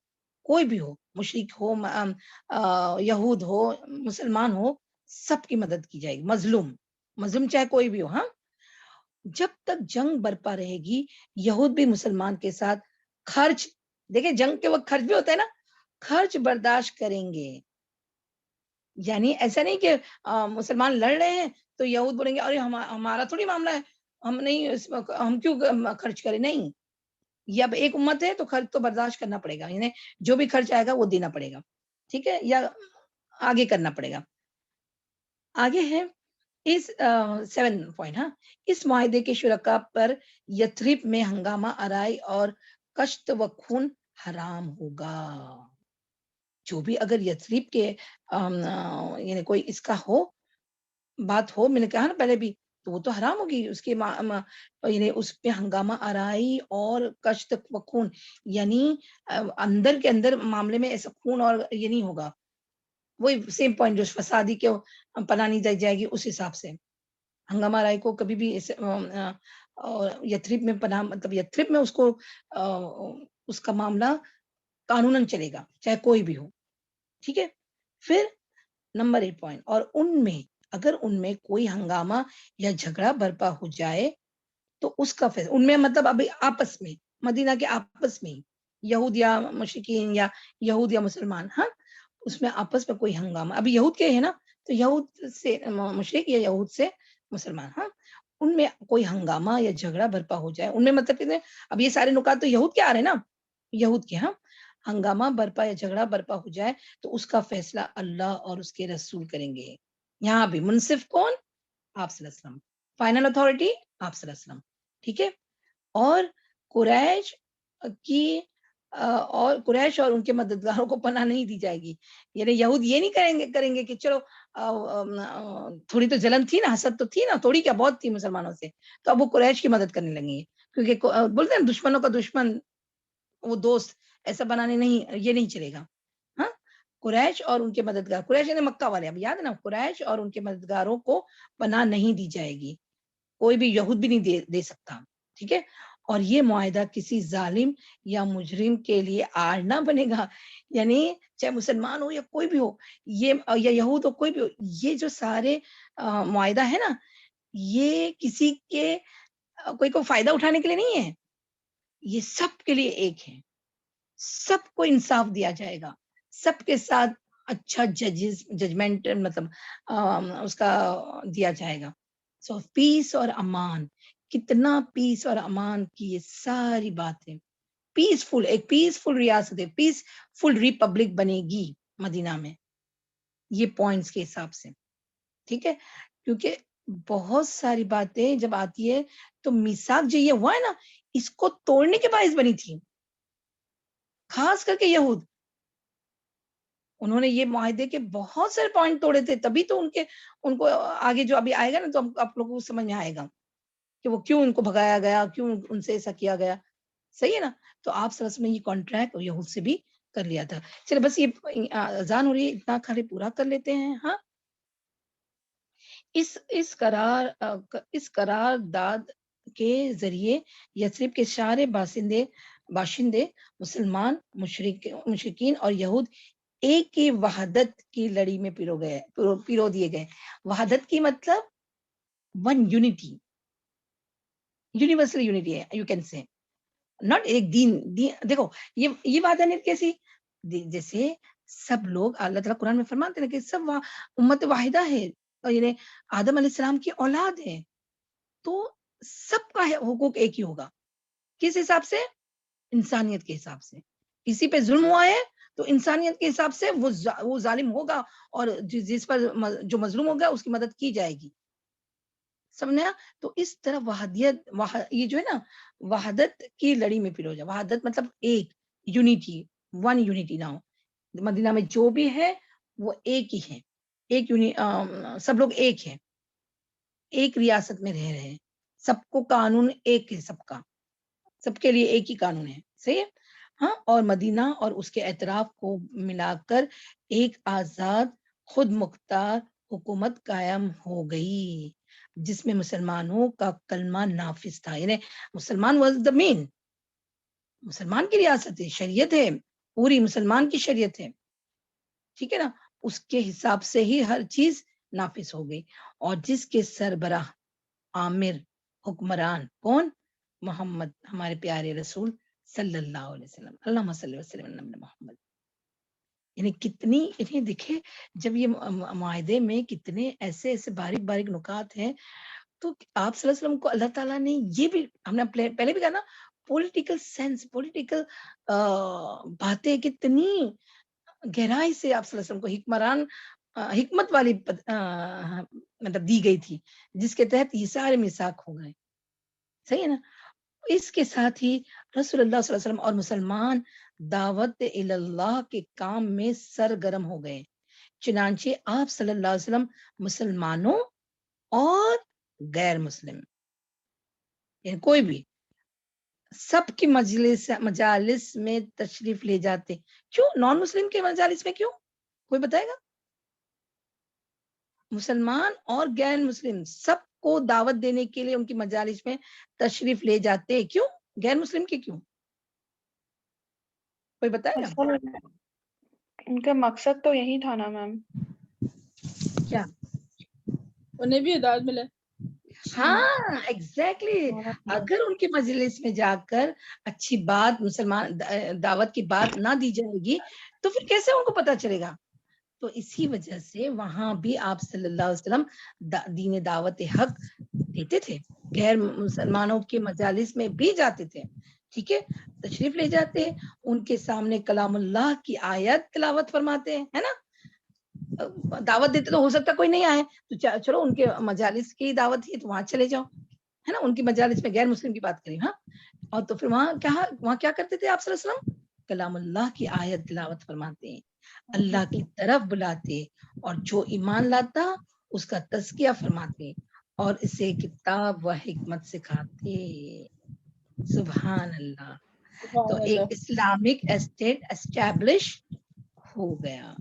کوئی بھی ہو، مشرک ہو، یہود ہو، مسلمان ہو، سب کی مدد کی جائے گی. مظلوم چاہے کوئی بھی ہو. ہاں. جب تک جنگ برپا رہے گی، یہود بھی مسلمان کے ساتھ خرچ، دیکھیں جنگ کے وقت خرچ بھی ہوتا ہے نا، خرچ برداشت کریں گے. یعنی ایسا نہیں کہ مسلمان لڑ رہے ہیں تو یہود بولیں گے ارے ہمارا تھوڑی معاملہ ہے، ہم نہیں، ہم کیوں خرچ کریں. نہیں، یہ اب ایک امت ہے تو خرچ تو برداشت کرنا پڑے گا. یعنی جو بھی خرچ آئے گا وہ دینا پڑے گا. ٹھیک ہے، یا آگے کرنا پڑے گا. آگے ہے اس 7 پوائنٹ. ہاں. اس معاہدے کے شرکاء پر یثرب میں ہنگامہ آرائی اور کشت و خون حرام ہوگا. جو بھی اگر یثرب کے یعنی کوئی اس کا ہو، بات ہو، میں نے کہا نا پہلے بھی، تو وہ تو حرام ہوگی. اس کے یعنی اس پہ ہنگامہ آرائی اور کشت و خون، یعنی اندر کے اندر معاملے میں ایسا خون اور یہ نہیں ہوگا. وہی سیم پوائنٹ جو فسادی کے پناہ نہیں دی جائے گی، اس حساب سے ہنگامہ آرائی کو کبھی بھی یثرب میں پناہ، مطلب یثرب میں اس کو اس کا معاملہ قانوناً چلے گا، چاہے کوئی بھی ہو. ٹھیک ہے. پھر نمبر 8 پوائنٹ، اور اگر ان میں کوئی ہنگامہ یا جھگڑا برپا ہو جائے تو اس کا فیصلہ ان میں، مطلب ابھی آپس میں، مدینہ کے آپس میں، یہود یا مشرکین یا یہود یا مسلمان، ہاں، اس میں آپس میں کوئی ہنگامہ، ابھی یہود کے ہے نا، تو یہود سے مشرک یا یہود سے مسلمان، ہاں، ان میں کوئی ہنگامہ یا جھگڑا برپا ہو جائے، ان میں مطلب کہتے ہیں اب یہ سارے نکات تو یہود کے آ رہے ہیں نا، یہود کے. ہاں. ہنگامہ برپا یا جھگڑا برپا ہو جائے تو اس کا فیصلہ اللہ اور اس کے رسول کریں گے. یہاں بھی منصف کون؟ آپ صلی اللہ علیہ وسلم. فائنل اتھارٹی آپ صلی اللہ علیہ وسلم. ٹھیک ہے. اور قریش اور ان کے مددگاروں کو پناہ نہیں دی جائے گی. یعنی یہود یہ نہیں کریں گے کہ چلو تھوڑی تو جلن تھی نا، حسد تو تھی نا، تھوڑی کیا بہت تھی مسلمانوں سے، تو اب وہ قریش کی مدد کرنے لگیں گے. کیونکہ بولتے ہیں دشمنوں کا دشمن وہ دوست، ایسا بنانے نہیں، یہ نہیں چلے گا. ہاں. قریش اور ان کے مددگار، قریش یعنی مکہ والے، اب یاد ہے نا، قریش اور ان کے مددگاروں کو پناہ نہیں دی جائے گی، کوئی بھی یہود بھی نہیں دے سکتا. ٹھیک ہے. اور یہ معاہدہ کسی ظالم یا مجرم کے لیے آڑ نہ بنے گا. یعنی چاہے مسلمان ہو یا کوئی بھی ہو، یہ یا یہود ہو، کوئی بھی ہو، یہ جو سارے معاہدہ ہے نا، یہ کسی کے کوئی کو فائدہ اٹھانے کے لیے نہیں ہے، یہ سب کے لیے ایک ہے. سب کو انصاف دیا جائے گا، سب کے ساتھ اچھا ججمنٹ مطلب اس کا دیا جائے گا. سو پیس اور امان، کتنا پیس اور امان کی یہ ساری باتیں. پیسفل، ایک پیسفل ریاست ہے، پیسفل ریپبلک بنے گی مدینہ میں، یہ پوائنٹس کے حساب سے. ٹھیک ہے. کیونکہ بہت ساری باتیں جب آتی ہے تو میثاق جو یہ ہوا ہے نا، اس کو توڑنے کے باعث بنی تھی، خاص کر کے یہود. انہوں نے یہ معاہدے کے بہت سارے پوائنٹ توڑے تھے، تبھی تو ان کو آگے جو ابھی آئے گا نا، تو آپ لوگوں کو سمجھ میں آئے گا کہ وہ کیوں ان کو بھگایا گیا، کیوں ان سے ایسا کیا گیا. صحیح ہے نا. تو آپ سرس میں یہ کانٹریکٹ یہود سے بھی کر لیا تھا. چلے بس یہ اذان ہو رہی ہے، اتنا خالی پورا کر لیتے ہیں. ہاں. اس قرارداد کے ذریعے یثرب کے سارے باشندے مسلمان مشرکین اور یہود ایک ہی وحدت کی لڑی میں پیرو دیے گئے. وحدت کی مطلب ون یونٹی، یونیورسل یونٹی ہے، یو کین سے ناٹ ایک دین. دیکھو یہ وحدانیت کیسی، جیسے سب لوگ اللہ تعالیٰ قرآن میں فرماتے ہیں کہ سب امت واحدہ ہے، اور یعنی آدم علیہ السلام کی اولاد ہے، تو سب کا حقوق ایک ہی ہوگا. کس حساب سے؟ انسانیت کے حساب سے. کسی پہ ظلم ہوا ہے تو انسانیت کے حساب سے وہ ظالم ہوگا، اور جس پر جو مظلوم ہوگا اس کی مدد کی جائے گی. سمجھا؟ تو اس طرح یہ جو ہے نا وحدت کی لڑی میں پھر ہو جائے. وحدت مطلب ایک یونٹی، ون یونٹی. نہ مدینہ میں جو بھی ہے وہ ایک ہی ہے، سب لوگ ایک ہیں، ایک ریاست میں رہ رہے ہیں، سب کو قانون ایک ہے، سب کے لیے ایک ہی قانون ہے. صحیح ہے؟ ہاں. اور مدینہ اور اس کے اطراف کو ملا کر ایک آزاد خود مختار حکومت قائم ہو گئی، جس میں مسلمانوں کا کلمہ نافذ تھا. یعنی مسلمان واز دا مین، مسلمان کی ریاست ہے، شریعت ہے، پوری مسلمان کی شریعت ہے. ٹھیک ہے نا؟ اس کے حساب سے ہی ہر چیز نافذ ہو گئی. اور جس کے سربراہ عامر حکمران کون؟ محمد، ہمارے پیارے رسول صلی اللہ علیہ وسلم. اللہم صلی وسلم علی محمد. یعنی کتنی دیکھیں جب یہ معاہدے میں کتنے ایسے باریک باریک نکات ہیں. تو آپ صلی اللہ علیہ وسلم کو اللہ تعالیٰ نے یہ بھی، ہم نے پہلے بھی کہا نا، پولیٹیکل سینس، پولیٹیکل باتیں کتنی گہرائی سے آپ صلی اللہ علیہ وسلم کو حکمت والی مطلب دی گئی تھی، جس کے تحت یہ سارے میثاق ہو گئے. صحیح ہے نا؟ اس کے ساتھ ہی رسول اللہ صلی اللہ علیہ وسلم اور مسلمان دعوت اللہ کے کام میں سرگرم ہو گئے. چنانچہ آپ صلی اللہ علیہ وسلم مسلمانوں اور غیر مسلم، یعنی کوئی بھی، سب کی مجالس میں تشریف لے جاتے. کیوں نان مسلم کے مجالس میں کیوں؟ کوئی بتائے گا؟ مسلمان اور غیر مسلم سب کو دعوت دینے کے لیے ان کی مجالس میں تشریف لے جاتے. کیوں؟ غیر مسلم کے کیوں؟ کوئی بتائے گا؟ ان کا مقصد تو یہی تھا نا میم. کیا؟ انہیں بھی ہدایت ملے. ہاں ایگزیکٹلی. اگر ان کے مجلس میں جا کر اچھی بات، مسلمان دعوت کی بات نہ دی جائے گی تو پھر کیسے ان کو پتا چلے گا؟ تو اسی وجہ سے وہاں بھی آپ صلی اللہ علیہ وسلم دین دعوت حق دیتے تھے، غیر مسلمانوں کے مجالس میں بھی جاتے تھے. ٹھیک ہے، تشریف لے جاتے، ان کے سامنے کلام اللہ کی آیت تلاوت فرماتے ہیں، ہے نا؟ دعوت دیتے تو ہو سکتا کوئی نہیں آئے، تو چلو ان کے مجالس کی دعوت ہی تو وہاں چلے جاؤ، ہے نا؟ ان کی مجالس میں غیر مسلم کی بات کریں. ہاں. اور تو پھر وہاں کیا کرتے تھے آپ صلی اللہ علیہ وسلم؟ کلام اللہ کی آیت تلاوت فرماتے ہیں، اللہ کی طرف بلاتے، اور جو ایمان لاتا اس کا تزکیہ فرماتے اور اسے کتاب و حکمت سکھاتے. سبحان اللہ. تو ایک اسلامک اسٹیٹ اسٹیبلش ہو گیا.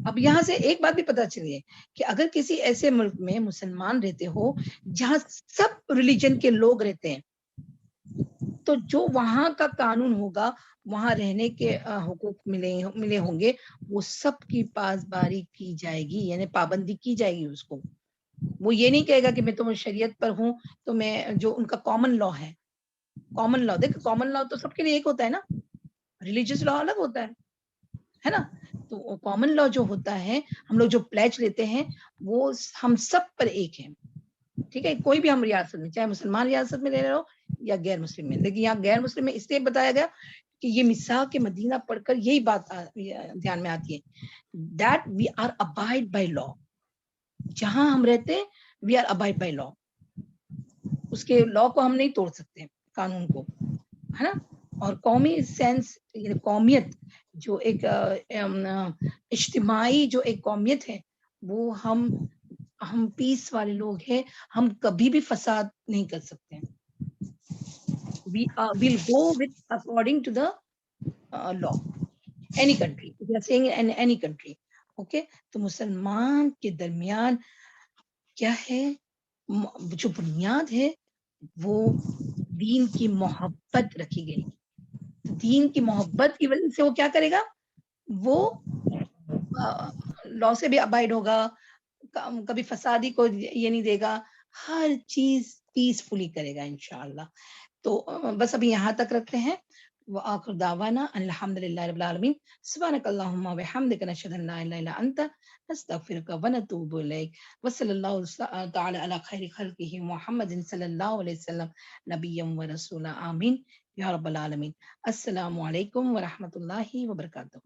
اب یہاں سے ایک بات بھی پتا چلی ہے کہ اگر کسی ایسے ملک میں مسلمان رہتے ہو جہاں سب ریلیجن کے لوگ رہتے ہیں، تو جو وہاں کا قانون ہوگا، وہاں رہنے کے حقوق ملے ہوں گے، وہ سب کی پاسباری کی جائے گی، یعنی پابندی کی جائے گی اس کو. وہ یہ نہیں کہے گا کہ میں تو شریعت پر ہوں، تو میں جو ان کا کامن لا ہے، کامن لا، دیکھ کامن لا تو سب کے لیے ایک ہوتا ہے نا، ریلیجیس لا الگ ہوتا ہے نا؟ تو کامن لا جو ہوتا ہے، ہم لوگ جو پلیج لیتے ہیں وہ ہم سب پر ایک ہے. ٹھیک ہے، کوئی بھی ہم ریاست میں، چاہے مسلمان ریاست میں رہ رہے ہو یا غیر مسلم میں. لیکن یہاں غیر مسلم میں اس لیے بتایا گیا کہ یہ میثاق کے مدینہ پڑھ کر یہی بات دھیان میں آتی ہے، that we are abide by law. جہاں ہم رہتے ہیں we are abide by law, اس کے لا کو ہم نہیں توڑ سکتے، قانون کو، ہے نا؟ اور قومی سینس، یعنی قومیت جو ایک اجتماعی جو ایک قومیت ہے، وہ ہم پیس والے لوگ ہیں، ہم کبھی بھی فساد نہیں کر سکتے. We will go with according to the law. Any country, if you are saying in any country, okay. تو مسلمان کے درمیان کیا ہے, جو بنیاد ہے وہ دین کی محبت رکھی گئی. دین کی محبت کی وجہ سے وہ کیا کرے گا, وہ لا سے بھی ابائڈ ہوگا, کبھی فسادی کو یہ نہیں دے گا, ہر چیز پیسفلی کرے گا انشاءاللہ. تو بس ابھی یہاں تک رکھتے ہیں. وآخر دعوانا الحمدللہ رب العالمین. سبحانک اللہم وبحمدک نشہد ان لا الہ الا انت نستغفرک ونتوب الیک. وصلی اللہ تعالی علی خیر خلقہ محمد صلی اللہ علیہ وسلم نبیا و رسولا. آمین یا رب العالمین. السلام علیکم ورحمۃ اللہ وبرکاتہ.